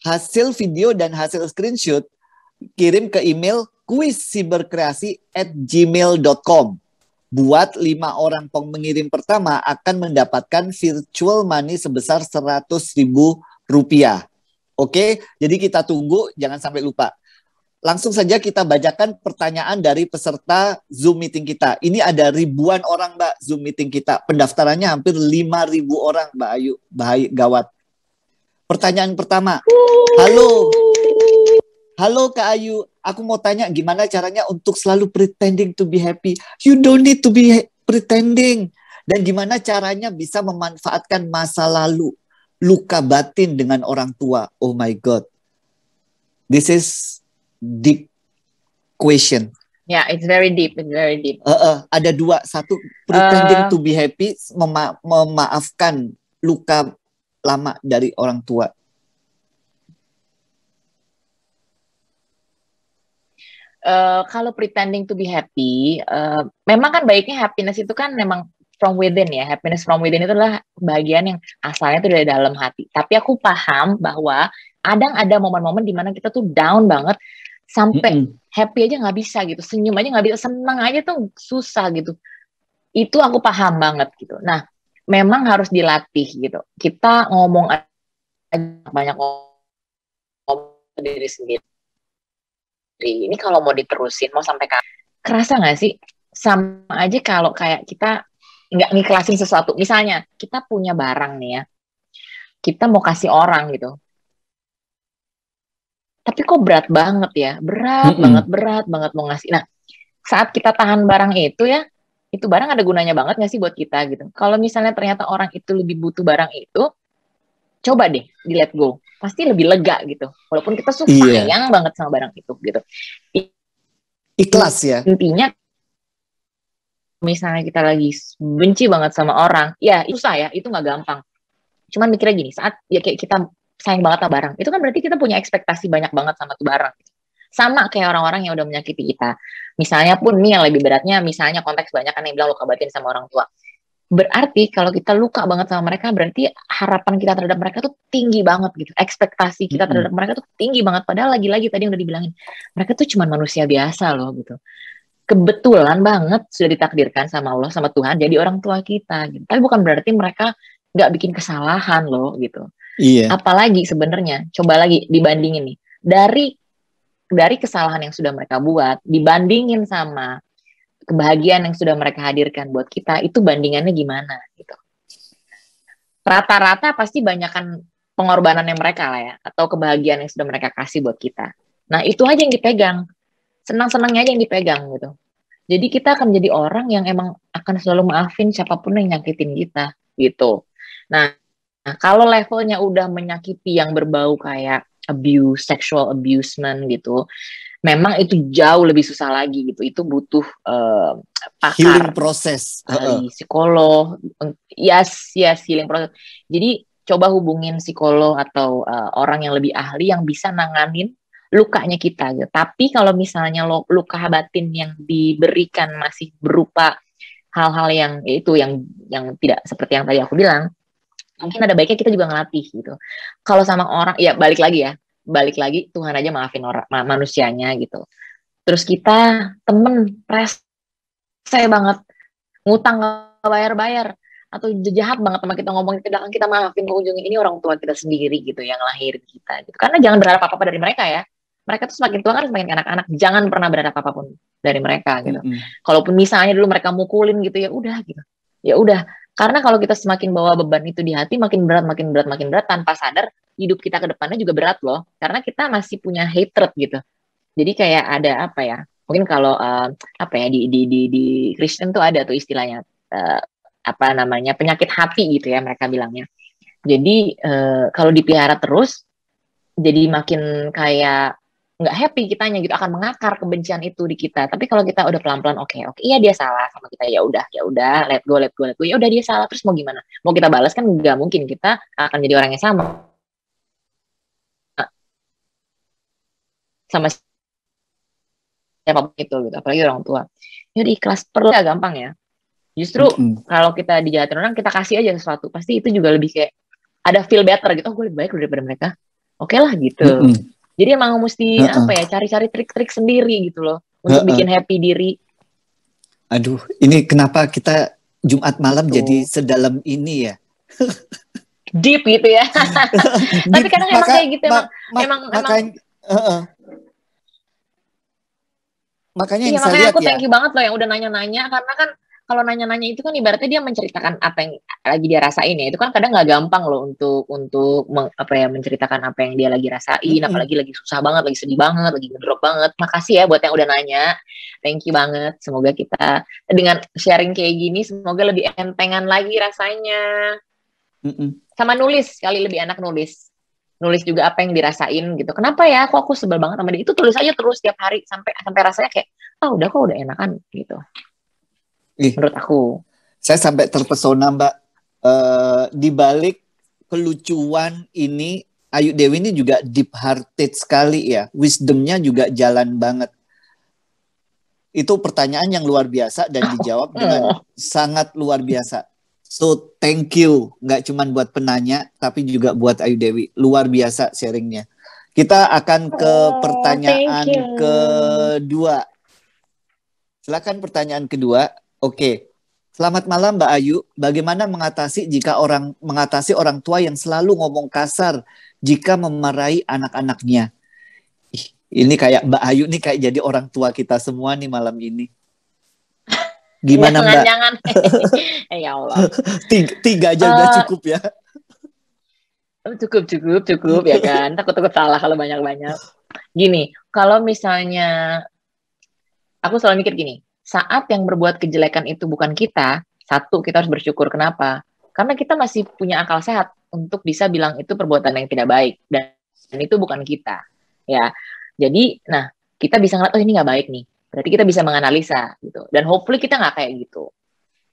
[SPEAKER 1] Hasil video dan hasil screenshot kirim ke email kuissiberkreasi@gmail.com. Buat 5 orang pengirim pertama akan mendapatkan virtual money sebesar Rp100.000. Oke, jadi kita tunggu, jangan sampai lupa. Langsung saja kita bacakan pertanyaan dari peserta Zoom meeting kita. Ini ada ribuan orang Mbak Zoom meeting kita. Pendaftarannya hampir 5.000 orang Mbak Ayu. Bahaya, gawat. Pertanyaan pertama. Halo Kak Ayu, aku mau tanya gimana caranya untuk selalu pretending to be happy. You don't need to be pretending. Dan gimana caranya bisa memanfaatkan masa lalu, luka batin dengan orang tua. Oh my God. This is deep question.
[SPEAKER 3] Yeah, it's very deep.
[SPEAKER 1] Ada 2. 1, pretending to be happy, memaafkan luka lama dari orang tua.
[SPEAKER 3] Kalau pretending to be happy, memang kan baiknya happiness itu kan memang from within ya. Happiness from within itu adalah bagian yang asalnya itu dari dalam hati. Tapi aku paham bahwa ada momen-momen di mana kita tuh down banget, sampai happy aja nggak bisa gitu, senyum aja nggak bisa, senang aja tuh susah gitu. Itu aku paham banget gitu. Nah, memang harus dilatih gitu. Kita ngomong aja banyak ngomong diri sendiri. Ini kalau mau diterusin, mau sampai kerasa nggak sih? Sama aja kalau kayak kita nggak ngiklasin sesuatu. Misalnya, kita punya barang nih ya, kita mau kasih orang gitu. Tapi kok berat banget ya, berat banget mau ngasih. Nah, saat kita tahan barang itu ya, itu barang ada gunanya banget nggak sih buat kita gitu. Kalau misalnya ternyata orang itu lebih butuh barang itu, coba deh di let go. Pasti lebih lega gitu. Walaupun kita sayang banget sama barang itu gitu.
[SPEAKER 1] Ikhlas ya.
[SPEAKER 3] Intinya misalnya kita lagi benci banget sama orang, ya itu susah ya, itu nggak gampang. Cuman mikirnya gini, saat ya kayak kita sayang banget sama barang, itu kan berarti kita punya ekspektasi banyak banget sama tuh barang. Sama kayak orang-orang yang udah menyakiti kita. Misalnya pun nih yang lebih beratnya, misalnya konteks banyak kan yang bilang luka batin sama orang tua. Berarti kalau kita luka banget sama mereka, berarti harapan kita terhadap mereka tuh tinggi banget gitu. Ekspektasi kita terhadap mereka tuh tinggi banget. Padahal lagi-lagi tadi yang udah dibilangin, mereka tuh cuma manusia biasa loh gitu. Kebetulan banget sudah ditakdirkan sama Allah, sama Tuhan, jadi orang tua kita gitu. Tapi bukan berarti mereka nggak bikin kesalahan loh gitu.
[SPEAKER 1] Iya.
[SPEAKER 3] Apalagi sebenarnya, coba lagi dibandingin nih, dari kesalahan yang sudah mereka buat, dibandingin sama kebahagiaan yang sudah mereka hadirkan buat kita, itu bandingannya gimana gitu. Rata-rata pasti banyakkan pengorbanannya mereka lah ya, atau kebahagiaan yang sudah mereka kasih buat kita. Nah itu aja yang dipegang, senang-senangnya aja yang dipegang gitu. Jadi kita akan jadi orang yang emang akan selalu maafin siapapun yang nyakitin kita gitu. Nah, kalau levelnya udah menyakiti yang berbau kayak abuse, sexual abusement gitu, memang itu jauh lebih susah lagi gitu. Itu butuh pakar,
[SPEAKER 1] healing proses,
[SPEAKER 3] ahli psikolog, yes healing proses. Jadi coba hubungin psikolog atau orang yang lebih ahli yang bisa nanganin lukanya kita gitu. Tapi kalau misalnya luka batin yang diberikan masih berupa hal-hal yang itu yang tidak seperti yang tadi aku bilang, mungkin ada baiknya kita juga ngelatih gitu. Kalau sama orang, ya balik lagi Tuhan aja maafin orang manusianya gitu. Terus kita temen rese banget, ngutang nggak bayar-bayar, atau jahat banget sama kita ngomongin ke belakang, kita maafin, ke ujungnya ini orang tua kita sendiri gitu yang lahirin kita gitu. Karena jangan berharap apa-apa dari mereka ya. Mereka tuh semakin tua kan semakin anak-anak, jangan pernah berharap apapun dari mereka gitu. Kalaupun misalnya dulu mereka mukulin gitu, ya udah gitu. Ya udah, karena kalau kita semakin bawa beban itu di hati, makin berat tanpa sadar, hidup kita ke depannya juga berat loh. Karena kita masih punya hatred gitu. Jadi kayak ada apa ya? Mungkin kalau apa ya di Kristen tuh ada tuh istilahnya apa namanya, penyakit hati gitu ya mereka bilangnya. Jadi kalau dipelihara terus, jadi makin kayak nggak happy kitanya gitu, akan mengakar kebencian itu di kita. Tapi kalau kita udah pelan-pelan, oke, iya dia salah sama kita, ya udah, let go, ya udah dia salah, terus mau gimana? Mau kita balas kan nggak mungkin, kita akan jadi orang yang sama siapapun itu gitu, apalagi orang tua. Jadi ikhlas perlu ya, gampang ya. Justru kalau kita dijahatin orang, kita kasih aja sesuatu, pasti itu juga lebih kayak ada feel better gitu. Oh, gue lebih baik daripada mereka. Oke lah gitu. Jadi emang mesti apa ya, cari-cari trik-trik sendiri gitu loh untuk bikin happy diri.
[SPEAKER 1] Aduh, ini kenapa kita Jumat malam jadi sedalam ini ya?
[SPEAKER 3] Deep gitu ya. Tapi kadang emang kayak gitu,
[SPEAKER 1] makanya
[SPEAKER 3] iya,
[SPEAKER 1] yang saya
[SPEAKER 3] makanya
[SPEAKER 1] lihat
[SPEAKER 3] aku
[SPEAKER 1] ya.
[SPEAKER 3] thank you banget loh yang udah nanya-nanya, karena kan kalau nanya-nanya itu kan ibaratnya dia menceritakan apa yang lagi dia rasain ya. Itu kan kadang nggak gampang loh untuk menceritakan apa yang dia lagi rasain, apalagi lagi susah banget, lagi sedih banget, lagi ngedrop banget. Makasih ya buat yang udah nanya. Thank you banget. Semoga kita dengan sharing kayak gini semoga lebih entengan lagi rasanya. Sama nulis, sekali lebih enak nulis juga apa yang dirasain gitu. Kenapa ya aku sebel banget sama dia? Itu tulis aja terus tiap hari sampai rasanya kayak udah kok udah enakan gitu. Menurut aku.
[SPEAKER 1] Saya sampai terpesona Mbak, di balik kelucuan ini Ayu Dewi ini juga deep hearted sekali ya. Wisdomnya juga jalan banget. Itu pertanyaan yang luar biasa dan dijawab dengan sangat luar biasa. So thank you, nggak cuma buat penanya tapi juga buat Ayu Dewi. Luar biasa sharingnya. Kita akan ke pertanyaan kedua. Silakan pertanyaan kedua. Oke. Selamat malam Mbak Ayu. Bagaimana mengatasi orang tua yang selalu ngomong kasar jika memarahi anak-anaknya? Ini kayak Mbak Ayu nih kayak jadi orang tua kita semua nih malam ini. Gimana Mbak?
[SPEAKER 3] Jangan. Ya Allah.
[SPEAKER 1] Tiga aja udah cukup ya.
[SPEAKER 3] Cukup ya kan. Takut salah kalau banyak-banyak. Gini, kalau misalnya aku selalu mikir gini, saat yang berbuat kejelekan itu bukan kita, satu, kita harus bersyukur. Kenapa? Karena kita masih punya akal sehat untuk bisa bilang itu perbuatan yang tidak baik, dan itu bukan kita. Ya, jadi, kita bisa ngeliat, ini nggak baik nih. Berarti kita bisa menganalisa gitu. Dan hopefully kita nggak kayak gitu.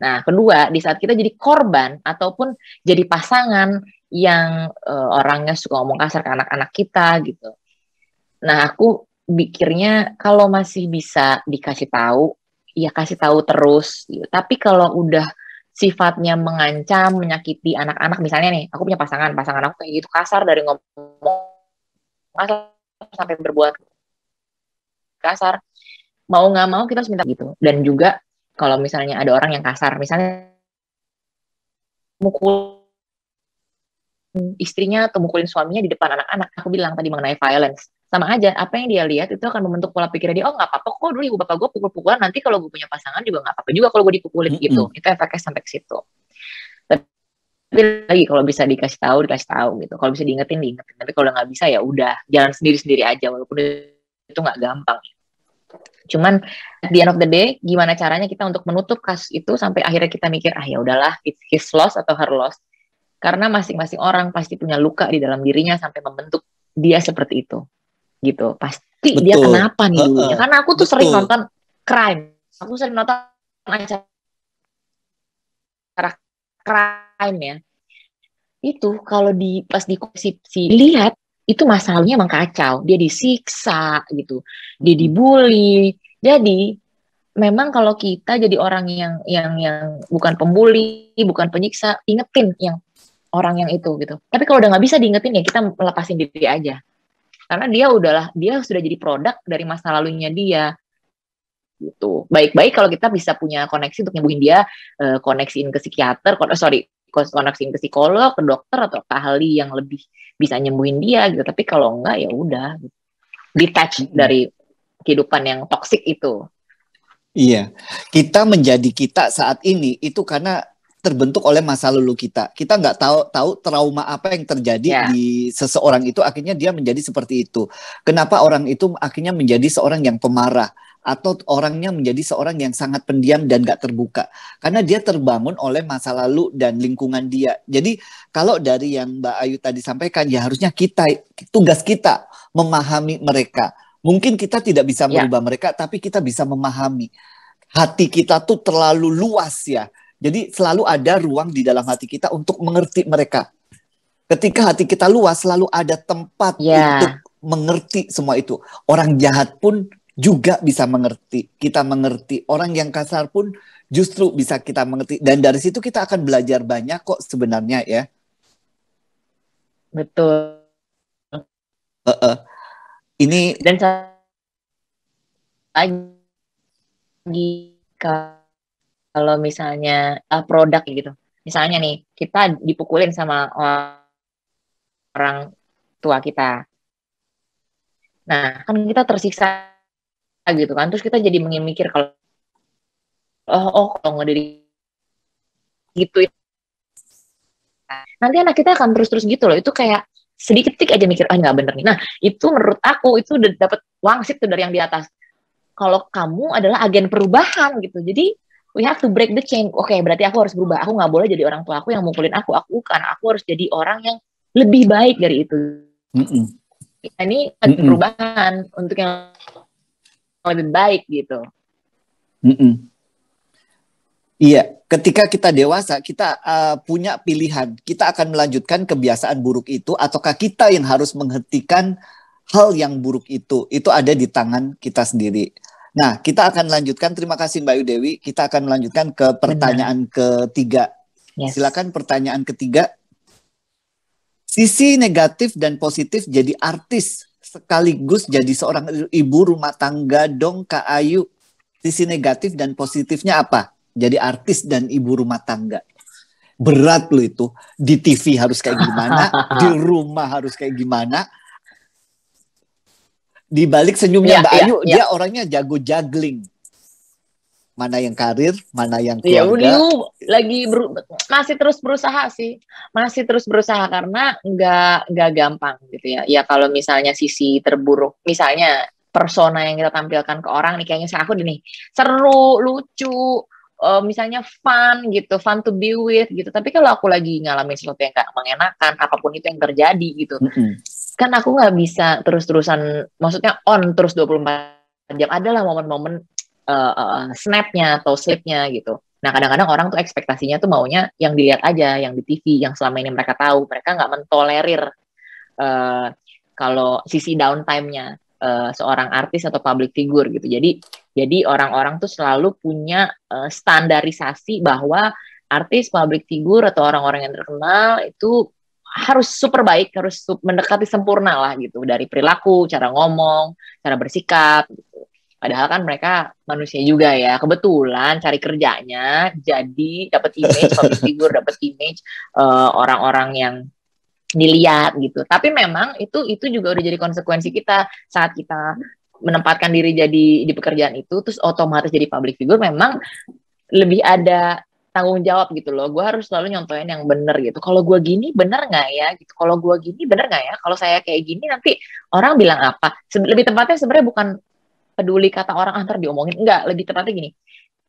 [SPEAKER 3] Nah, kedua, di saat kita jadi korban ataupun jadi pasangan yang orangnya suka ngomong kasar ke anak-anak kita gitu. Nah, aku pikirnya kalau masih bisa dikasih tahu, ya kasih tahu terus. Gitu. Tapi kalau udah sifatnya mengancam, menyakiti anak-anak, misalnya nih, aku punya pasangan aku kayak gitu kasar dari ngomong kasar sampai berbuat kasar, mau nggak mau kita harus minta gitu. Dan juga kalau misalnya ada orang yang kasar, misalnya mukul istrinya atau mukulin suaminya di depan anak-anak, aku bilang tadi mengenai violence, sama aja apa yang dia lihat itu akan membentuk pola pikirnya dia. Oh nggak apa-apa kok, dulu ibu bapak gue pukul-pukulan, nanti kalau gue punya pasangan juga nggak apa-apa juga kalau gue dipukulin gitu. Itu efeknya sampai ke situ. Tapi lagi kalau bisa dikasih tahu gitu. Kalau bisa diingetin. Tapi kalau nggak bisa ya udah, jalan sendiri-sendiri aja, walaupun itu nggak gampang. Cuman at the end of the day, gimana caranya kita untuk menutup kasus itu sampai akhirnya kita mikir, ya udahlah, it's his loss atau her loss. Karena masing-masing orang pasti punya luka di dalam dirinya sampai membentuk dia seperti itu. Gitu. Pasti dia kenapa nih dulunya. Karena aku tuh sering nonton crime. Aku sering nonton acara crime ya. Itu kalau pas dikonsepsi lihat itu masalahnya emang kacau. Dia disiksa gitu. Dia dibully. Jadi memang kalau kita jadi orang yang bukan pembuli, bukan penyiksa, ingetin yang orang yang itu gitu. Tapi kalau udah nggak bisa diingetin ya kita melepasin diri aja. Karena dia sudah jadi produk dari masa lalunya dia. Gitu. Baik-baik kalau kita bisa punya koneksi untuk nyembuhin dia, koneksiin ke psikiater, koneksiin ke psikolog, ke dokter atau ke ahli yang lebih bisa nyembuhin dia gitu. Tapi kalau enggak ya udah, detach dari kehidupan yang toksik itu.
[SPEAKER 1] Iya, kita menjadi kita saat ini itu karena terbentuk oleh masa lalu kita. Kita nggak tahu trauma apa yang terjadi di seseorang itu, akhirnya dia menjadi seperti itu. Kenapa orang itu akhirnya menjadi seorang yang pemarah, atau orangnya menjadi seorang yang sangat pendiam dan gak terbuka. Karena dia terbangun oleh masa lalu dan lingkungan dia. Jadi kalau dari yang Mbak Ayu tadi sampaikan, ya harusnya tugas kita memahami mereka. Mungkin kita tidak bisa merubah mereka, tapi kita bisa memahami. Hati kita tuh terlalu luas ya. Jadi selalu ada ruang di dalam hati kita untuk mengerti mereka. Ketika hati kita luas, selalu ada tempat untuk mengerti semua itu. Orang jahat pun juga bisa mengerti. Kita mengerti. Orang yang kasar pun justru bisa kita mengerti. Dan dari situ kita akan belajar banyak kok sebenarnya ya.
[SPEAKER 3] Betul.
[SPEAKER 1] Ini
[SPEAKER 3] dan lagi kalau misalnya produk gitu. Misalnya nih, kita dipukulin sama orang tua kita. Nah, kan kita tersiksa gitu kan. Terus kita jadi mikir kalau kalau ngediri gitu. Nanti anak kita akan terus-terus gitu loh. Itu kayak sedikit aja mikir, nggak bener nih. Nah, itu menurut aku, itu udah dapet wangsit tuh dari yang di atas. Kalau kamu adalah agen perubahan gitu. Jadi, we have to break the chain. Oke, berarti aku harus berubah. Aku nggak boleh jadi orang tua aku yang mukulin aku. Aku harus jadi orang yang lebih baik dari itu. Ini perubahan untuk yang lebih baik gitu.
[SPEAKER 1] Iya, ketika kita dewasa, kita punya pilihan. Kita akan melanjutkan kebiasaan buruk itu, ataukah kita yang harus menghentikan hal yang buruk itu. Itu ada di tangan kita sendiri. Nah, kita akan lanjutkan. Terima kasih Mbak Ayu Dewi. Kita akan melanjutkan ke pertanyaan ketiga. Silakan pertanyaan ketiga. Sisi negatif dan positif jadi artis sekaligus jadi seorang ibu rumah tangga dong Kak Ayu. Sisi negatif dan positifnya apa? Jadi artis dan ibu rumah tangga. Berat loh itu. Di TV harus kayak gimana, di rumah harus kayak gimana. Di balik senyumnya Mbak Ayu, dia orangnya jago juggling. Mana yang karir, mana yang keluarga.
[SPEAKER 3] Masih terus berusaha sih. Masih terus berusaha karena nggak gampang gitu ya. Ya kalau misalnya sisi terburuk, misalnya persona yang kita tampilkan ke orang nih, kayaknya aku nih seru, lucu, misalnya fun gitu, fun to be with gitu. Tapi kalau aku lagi ngalamin sesuatu yang gak mengenakan, apapun itu yang terjadi gitu, kan aku nggak bisa terus-terusan, maksudnya on terus 24 jam. Adalah momen-momen snapnya atau slipnya gitu. Nah kadang-kadang orang tuh ekspektasinya tuh maunya yang dilihat aja, yang di TV, yang selama ini mereka tahu. Mereka nggak mentolerir kalau sisi downtime-nya. seorang artis atau public figure gitu. Jadi orang-orang tuh selalu punya standarisasi bahwa artis, public figure atau orang-orang yang terkenal itu harus super baik, harus mendekati sempurna lah gitu, dari perilaku, cara ngomong, cara bersikap gitu. Padahal kan mereka manusia juga ya. Kebetulan cari kerjanya jadi dapat image public figure, dapat image orang-orang yang dilihat gitu. Tapi memang itu juga udah jadi konsekuensi kita saat kita menempatkan diri jadi di pekerjaan itu, terus otomatis jadi public figure, memang lebih ada tanggung jawab gitu loh. Gue harus selalu nyontohin yang bener gitu. Kalau gue gini bener nggak ya? Gitu. Kalau gue gini bener nggak ya? Kalau saya kayak gini nanti orang bilang apa? Lebih tepatnya sebenarnya bukan peduli kata orang ntar diomongin, enggak. Lebih tepatnya gini.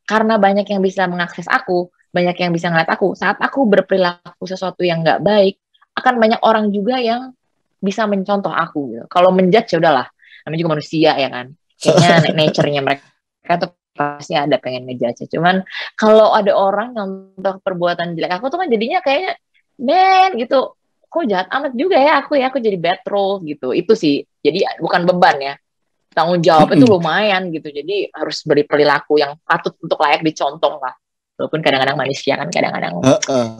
[SPEAKER 3] Karena banyak yang bisa mengakses aku, banyak yang bisa ngeliat aku. Saat aku berperilaku sesuatu yang nggak baik, akan banyak orang juga yang bisa mencontoh aku gitu. Kalau menjudge ya udahlah, namanya juga manusia ya kan. Kayaknya nature-nya mereka tuh pasti ada pengen ngejudge. Cuman kalau ada orang yang contoh perbuatan jelek aku tuh kan jadinya kayaknya men gitu. Kok jahat amat juga ya aku jadi bad role gitu. Itu sih. Jadi bukan beban ya. Tanggung jawab itu lumayan gitu. Jadi harus beri perilaku yang patut untuk layak dicontoh lah. Walaupun kadang-kadang manusia kan kadang-kadang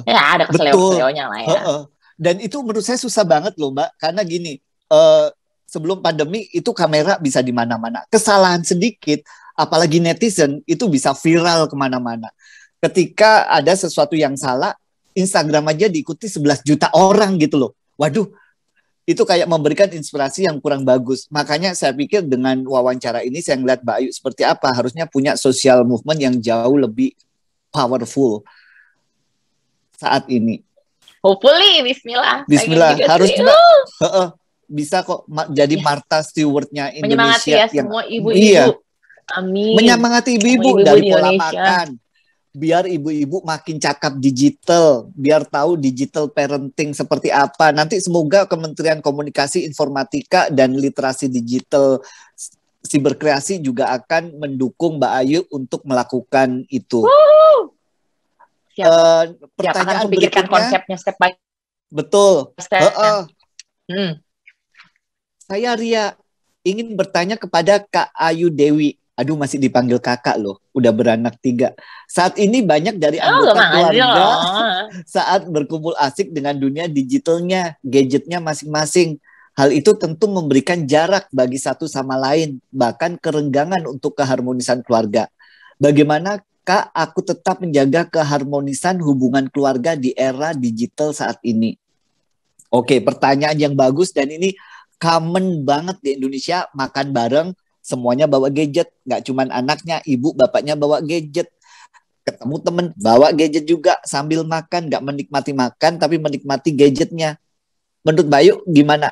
[SPEAKER 3] ya ada keseleo-keleonya lah ya.
[SPEAKER 1] Dan itu menurut saya susah banget loh Mbak, karena gini, sebelum pandemi itu kamera bisa di mana-mana. Kesalahan sedikit, apalagi netizen, itu bisa viral kemana-mana. Ketika ada sesuatu yang salah, Instagram aja diikuti 11 juta orang gitu loh. Waduh, itu kayak memberikan inspirasi yang kurang bagus. Makanya saya pikir dengan wawancara ini saya ngeliat Mbak Ayu seperti apa, harusnya punya social movement yang jauh lebih powerful saat ini.
[SPEAKER 3] Hopefully, bismillah.
[SPEAKER 1] Bismillah, harus juga bisa kok jadi Martha Stewart-nya Indonesia.
[SPEAKER 3] Menyemangati ya semua ibu-ibu.
[SPEAKER 1] Iya.
[SPEAKER 3] Amin.
[SPEAKER 1] Menyemangati ibu-ibu dari pola makan. Biar ibu-ibu makin cakap digital, biar tahu digital parenting seperti apa. Nanti semoga Kementerian Komunikasi, Informatika, dan Literasi Digital Siberkreasi juga akan mendukung Mbak Ayu untuk melakukan itu. Pertanyaan
[SPEAKER 3] akan pikirkan konsepnya step by
[SPEAKER 1] betul.
[SPEAKER 3] step.
[SPEAKER 1] Saya Ria ingin bertanya kepada Kak Ayu Dewi. Aduh, masih dipanggil kakak loh. Udah beranak 3. Saat ini banyak dari anggota keluarga saat berkumpul asik dengan dunia digitalnya, gadgetnya masing-masing. Hal itu tentu memberikan jarak bagi satu sama lain, bahkan kerenggangan untuk keharmonisan keluarga. Bagaimana Kak, aku tetap menjaga keharmonisan hubungan keluarga di era digital saat ini? Oke, pertanyaan yang bagus, dan ini common banget di Indonesia. Makan bareng, semuanya bawa gadget. Nggak cuman anaknya, ibu, bapaknya bawa gadget. Ketemu temen, bawa gadget juga sambil makan. Nggak menikmati makan, tapi menikmati gadgetnya. Menurut Bayu, gimana?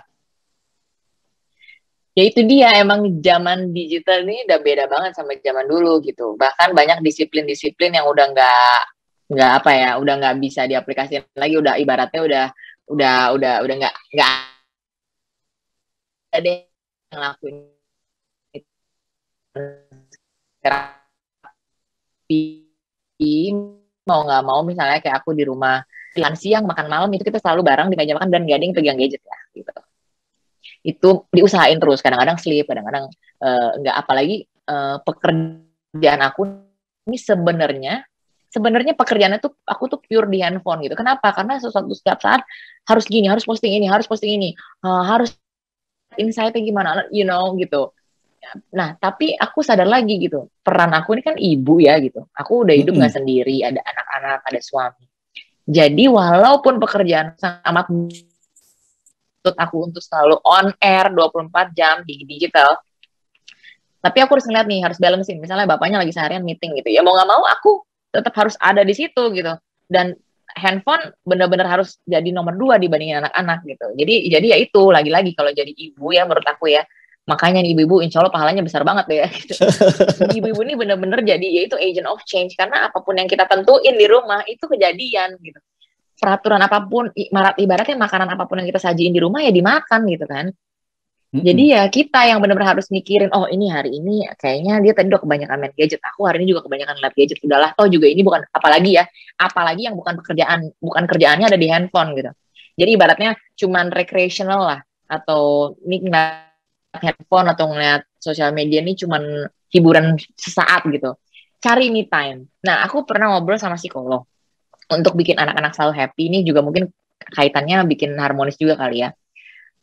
[SPEAKER 3] Ya itu dia, emang zaman digital ini udah beda banget sama zaman dulu gitu. Bahkan banyak disiplin-disiplin yang udah nggak apa ya, udah nggak bisa diaplikasikan lagi. Udah ibaratnya udah nggak ada yang ngelakuin mau nggak mau, misalnya kayak aku di rumah makan siang makan malam itu kita selalu bareng di meja makan dan nggak ada yang pegang gadget ya gitu. Itu diusahain terus, kadang-kadang sleep, kadang-kadang nggak. Apalagi pekerjaan aku ini sebenarnya pekerjaannya tuh aku tuh pure di handphone gitu. Kenapa? Karena setiap saat harus gini, harus posting ini, harus insight-nya gimana, gitu. Nah, tapi aku sadar lagi gitu, peran aku ini kan ibu ya gitu. Aku udah hidup nggak sendiri, ada anak-anak, ada suami. Jadi walaupun pekerjaan sangat menuntut aku untuk selalu on air 24 jam di digital, tapi aku harus ngeliat nih, harus balancein. Misalnya bapaknya lagi seharian meeting gitu, ya mau nggak mau aku tetap harus ada di situ gitu. Dan handphone benar-benar harus jadi nomor 2 dibandingin anak-anak gitu. Jadi ya itu, lagi-lagi kalau jadi ibu ya menurut aku ya, makanya nih ibu-ibu insya Allah pahalanya besar banget deh ya gitu. Ibu-ibu ini benar-benar jadi yaitu agent of change, karena apapun yang kita tentuin di rumah itu kejadian gitu. Peraturan apapun, ibaratnya makanan apapun yang kita sajiin di rumah ya dimakan gitu kan. Jadi ya kita yang benar-benar harus mikirin, oh ini hari ini kayaknya dia tadi udah kebanyakan main gadget, aku hari ini juga kebanyakan lihat gadget, udahlah, toh juga ini bukan, apalagi yang bukan kerjaannya ada di handphone gitu. Jadi ibaratnya cuman recreational lah, atau nikmat handphone atau ngeliat sosial media ini cuman hiburan sesaat gitu. Cari me time. Nah, aku pernah ngobrol sama psikolog untuk bikin anak-anak selalu happy. Ini juga mungkin kaitannya bikin harmonis juga kali ya.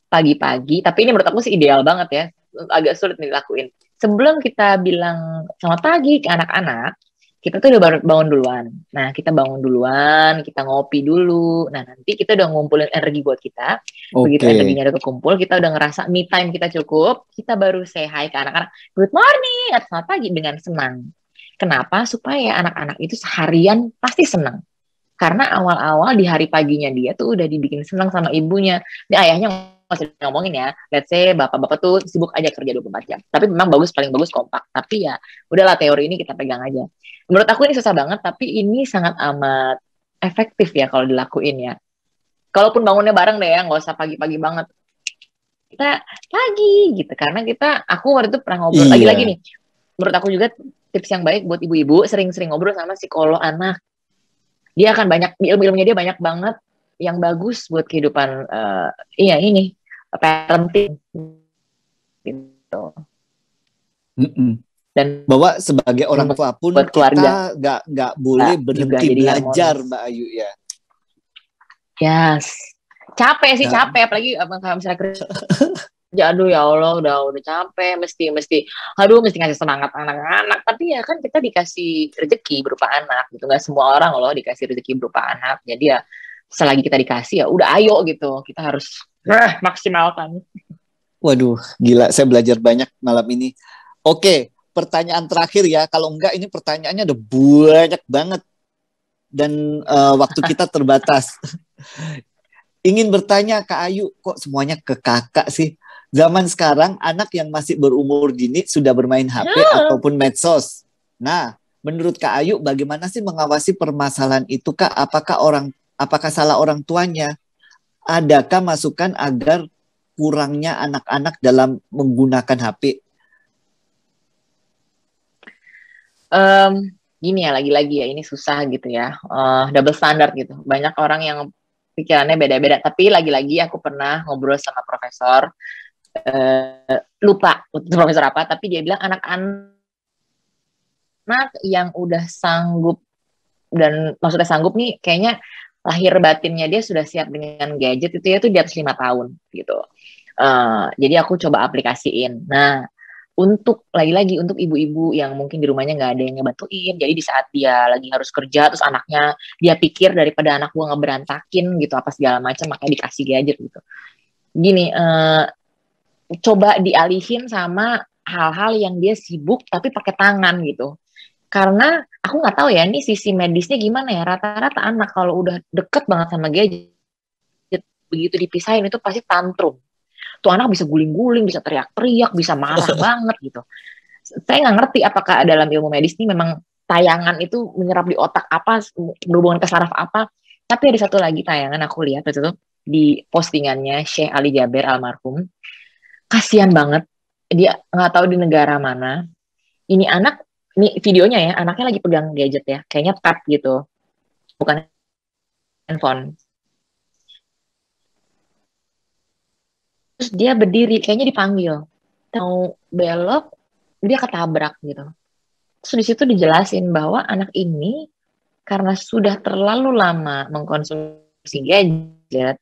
[SPEAKER 3] Pagi-pagi, tapi ini menurut aku sih ideal banget ya. Agak sulit nih dilakuin. Sebelum kita bilang selamat pagi ke anak-anak, kita tuh udah bangun duluan. Nah, kita bangun duluan, kita ngopi dulu. Nah, nanti kita udah ngumpulin energi buat kita. Begitu energinya udah kekumpul, kita udah ngerasa me time kita cukup, kita baru say hi ke anak-anak. Good morning, atau selamat pagi dengan senang. Kenapa? Supaya anak-anak itu seharian pasti senang. Karena awal-awal di hari paginya dia tuh udah dibikin senang sama ibunya. Dia ayahnya masih ngomongin ya, let's say bapak-bapak tuh sibuk aja kerja 24 jam. Tapi memang paling bagus kompak. Tapi ya udahlah, teori ini kita pegang aja. Menurut aku ini susah banget, tapi ini sangat amat efektif ya kalau dilakuin ya. Kalaupun bangunnya bareng deh ya, nggak usah pagi-pagi banget. Kita pagi gitu, karena aku waktu itu pernah ngobrol, lagi-lagi nih, menurut aku juga tips yang baik buat ibu-ibu, sering-sering ngobrol sama psikolog anak. Dia akan banyak, ilmu-ilmunya dia banyak banget yang bagus buat kehidupan ini parenting gitu.
[SPEAKER 1] Dan bahwa sebagai orang tua pun kita nggak boleh berhenti belajar, Mbak Ayu ya.
[SPEAKER 3] Yes, capek sih, capek apalagi kalau misalnya kerja. Aduh ya Allah, udah capek, mesti ngasih semangat anak-anak. Tapi ya kan kita dikasih rezeki berupa anak gitu. Nggak semua orang loh dikasih rezeki berupa anak. Jadi ya selagi kita dikasih ya udah ayo gitu. Kita harus maksimalkan.
[SPEAKER 1] Waduh, gila, saya belajar banyak malam ini. Oke, pertanyaan terakhir ya. Kalau enggak ini pertanyaannya udah banyak banget. Dan waktu kita terbatas. Ingin bertanya Kak Ayu, kok semuanya ke kakak sih? Zaman sekarang anak yang masih berumur dini sudah bermain HP ataupun medsos. Nah, menurut Kak Ayu bagaimana sih mengawasi permasalahan itu Kak? Apakah salah orang tuanya? Adakah masukan agar kurangnya anak-anak dalam menggunakan HP?
[SPEAKER 3] Gini ya, lagi-lagi ya ini susah gitu ya. Double standard gitu. Banyak orang yang pikirannya beda-beda. Tapi lagi-lagi aku pernah ngobrol sama profesor. Lupa profesor apa, tapi dia bilang anak-anak yang udah sanggup, dan maksudnya sanggup nih kayaknya lahir batinnya dia sudah siap dengan gadget itu ya tuh di atas 5 tahun gitu. Jadi aku coba aplikasiin. Nah, untuk lagi-lagi untuk ibu-ibu yang mungkin di rumahnya nggak ada yang ngebantuin, jadi di saat dia lagi harus kerja terus anaknya dia pikir daripada anak gua ngeberantakin gitu apa segala macam, makanya dikasih gadget gitu. Gini, coba dialihin sama hal-hal yang dia sibuk tapi pakai tangan gitu. Karena aku nggak tahu ya ini sisi medisnya gimana ya, rata-rata anak kalau udah deket banget sama gadget begitu dipisahin itu pasti tantrum. Tuh anak bisa guling-guling, bisa teriak-teriak, bisa marah banget gitu. Saya nggak ngerti apakah dalam ilmu medis ini memang tayangan itu menyerap di otak apa, berhubungan ke saraf apa. Tapi ada satu lagi tayangan aku lihat itu di postingannya Syekh Ali Jaber almarhum. Kasian banget, dia nggak tahu di negara mana. Ini anak, ini videonya ya, anaknya lagi pegang gadget ya, kayaknya tab gitu, bukan handphone. Terus dia berdiri, kayaknya dipanggil, mau belok, dia ketabrak gitu. Terus di situ dijelasin bahwa anak ini karena sudah terlalu lama mengkonsumsi gadget,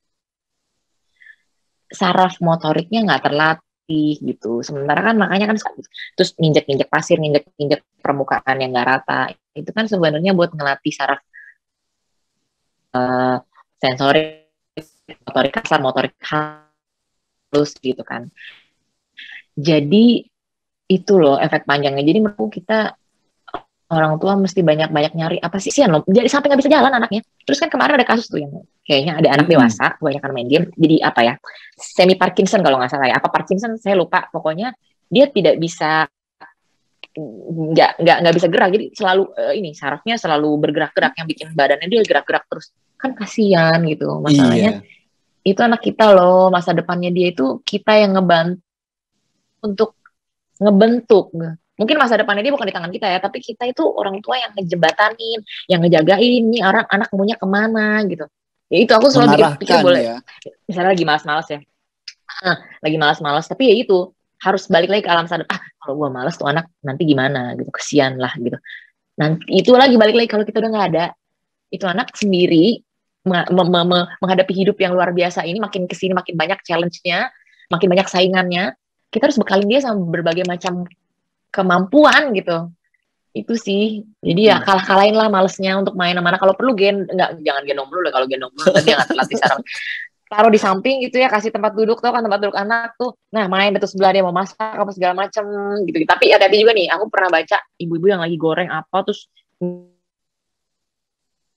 [SPEAKER 3] saraf motoriknya nggak terlatih gitu. Sementara kan makanya kan terus nginjek-nginjek pasir, nginjek-nginjek permukaan yang nggak rata. Itu kan sebenarnya buat ngelatih saraf sensorik, motorik kasar, motorik halus gitu kan. Jadi itu loh efek panjangnya. Jadi menurut kita orang tua mesti banyak-banyak nyari apa sih loh. Jadi sampai nggak bisa jalan anaknya. Terus kan kemarin ada kasus tuh yang kayaknya ada anak dewasa kebanyakan main game. Jadi apa ya, semi Parkinson kalau nggak salah ya. Apa Parkinson saya lupa. Pokoknya dia tidak bisa nggak bisa gerak. Jadi selalu sarafnya selalu bergerak-gerak yang bikin badannya dia gerak-gerak terus. Kan kasihan gitu. Masalahnya itu anak kita loh, masa depannya dia itu kita yang ngebantu untuk ngebentuk. Mungkin masa depannya dia bukan di tangan kita ya, tapi kita itu orang tua yang ngejembatanin, yang ngejagain nih orang anak maunya kemana gitu. Ya itu aku selalu pikir boleh. Ya. Misalnya lagi malas-malas ya. Lagi malas-malas, tapi ya itu harus balik lagi ke alam sadar. Kalau gue malas tuh anak nanti gimana gitu, kesian lah gitu. Nanti itu lagi balik lagi kalau kita udah nggak ada, itu anak sendiri menghadapi hidup yang luar biasa ini, makin kesini makin banyak challenge-nya, makin banyak saingannya. Kita harus bekalin dia sama berbagai macam kemampuan gitu. Itu sih. Jadi ya kalahin lah malesnya untuk main sama anak. Kalau perlu jangan gendong dulu lah. Kalau gendong dulu dia nggak terlatih saraf. Taruh di samping gitu ya, kasih tempat duduk, tuh kan tempat duduk anak tuh. Nah, main di sebelah dia mau masak apa segala macam gitu. Tapi ada juga nih, aku pernah baca ibu-ibu yang lagi goreng apa terus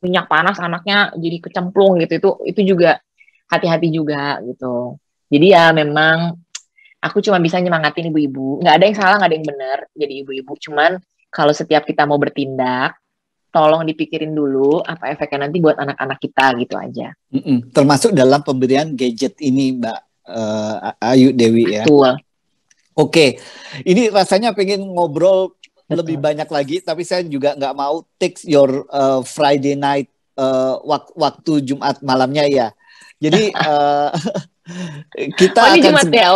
[SPEAKER 3] minyak panas anaknya jadi kecemplung gitu. Itu juga hati-hati juga gitu. Jadi ya memang aku cuma bisa nyemangatin ibu-ibu. Nggak ada yang salah, nggak ada yang benar jadi ibu-ibu. Cuman kalau setiap kita mau bertindak, tolong dipikirin dulu apa efeknya nanti buat anak-anak kita gitu aja.
[SPEAKER 1] Termasuk dalam pemberian gadget ini, Mbak Ayu Dewi ya.
[SPEAKER 3] Betul.
[SPEAKER 1] Oke, ini rasanya pengen ngobrol lebih banyak lagi, tapi saya juga nggak mau take your Friday night waktu Jumat malamnya ya. Jadi kita
[SPEAKER 3] ini
[SPEAKER 1] akan
[SPEAKER 3] Jumat ya,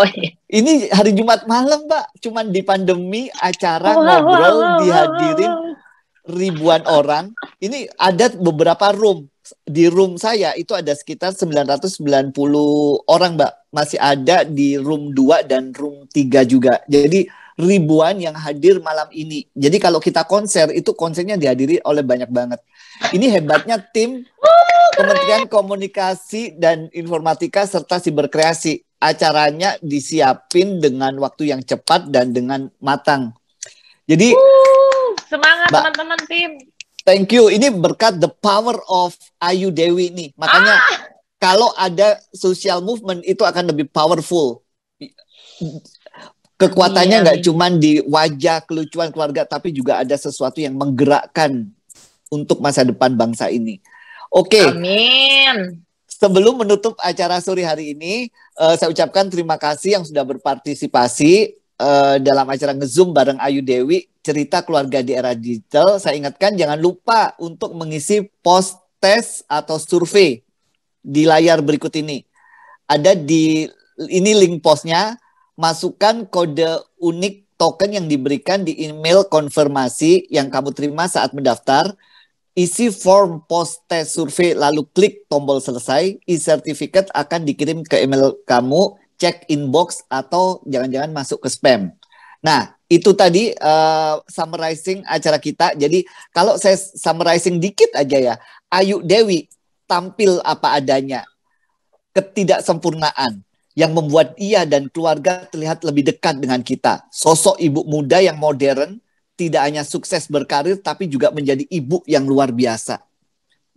[SPEAKER 1] ini hari Jumat malam, Mbak. Cuman di pandemi acara ngobrol dihadirin ribuan orang. Ini ada beberapa room. Di room saya itu ada sekitar 990 orang, Mbak. Masih ada di room 2 dan room 3 juga. Jadi ribuan yang hadir malam ini. Jadi kalau kita konser, itu konsernya dihadiri oleh banyak banget. Ini hebatnya tim Kementerian Komunikasi dan Informatika serta Siberkreasi. Acaranya disiapin dengan waktu yang cepat dan dengan matang. Jadi
[SPEAKER 3] semangat teman-teman tim.
[SPEAKER 1] Thank you. Ini berkat the power of Ayu Dewi nih. Makanya kalau ada social movement itu akan lebih powerful. Kekuatannya nggak cuma di wajah, kelucuan keluarga, tapi juga ada sesuatu yang menggerakkan untuk masa depan bangsa ini. Oke.
[SPEAKER 3] Amin.
[SPEAKER 1] Sebelum menutup acara sore hari ini, saya ucapkan terima kasih yang sudah berpartisipasi dalam acara nge-zoom bareng Ayu Dewi, cerita keluarga di era digital. Saya ingatkan jangan lupa untuk mengisi post test atau survei di layar berikut ini. Ada ini link postnya. Masukkan kode unik token yang diberikan di email konfirmasi yang kamu terima saat mendaftar. Isi form post test survei lalu klik tombol selesai. E-certificate akan dikirim ke email kamu. Cek inbox atau jangan-jangan masuk ke spam. Nah, itu tadi summarizing acara kita. Jadi kalau saya summarizing dikit aja ya, Ayu Dewi tampil apa adanya. Ketidaksempurnaan yang membuat ia dan keluarga terlihat lebih dekat dengan kita. Sosok ibu muda yang modern, tidak hanya sukses berkarir, tapi juga menjadi ibu yang luar biasa.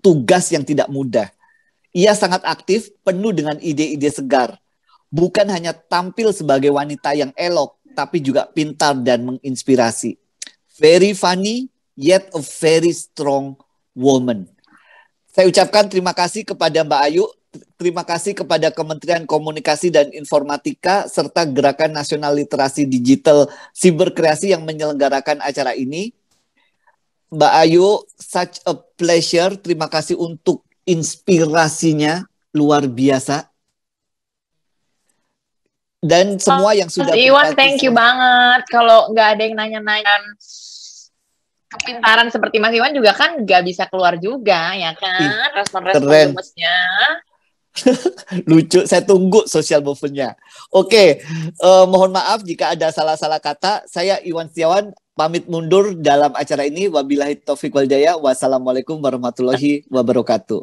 [SPEAKER 1] Tugas yang tidak mudah. Ia sangat aktif, penuh dengan ide-ide segar. Bukan hanya tampil sebagai wanita yang elok, tapi juga pintar dan menginspirasi. Very funny, yet a very strong woman. Saya ucapkan terima kasih kepada Mbak Ayu, terima kasih kepada Kementerian Komunikasi dan Informatika, serta Gerakan Nasional Literasi Digital Siberkreasi yang menyelenggarakan acara ini. Mbak Ayu, such a pleasure. Terima kasih untuk inspirasinya, luar biasa. Dan semua yang sudah
[SPEAKER 3] Iwan, thank you banget. Kalau nggak ada yang nanya-nanya kepintaran seperti Mas Iwan juga kan nggak bisa keluar juga, ya kan? Respon-respon gemasnya.
[SPEAKER 1] Lucu, saya tunggu social movement-nya. Oke, mohon maaf jika ada salah-salah kata. Saya Iwan Setiawan pamit mundur dalam acara ini. Wabillahi taufiq wal hidayah. Wassalamualaikum warahmatullahi wabarakatuh.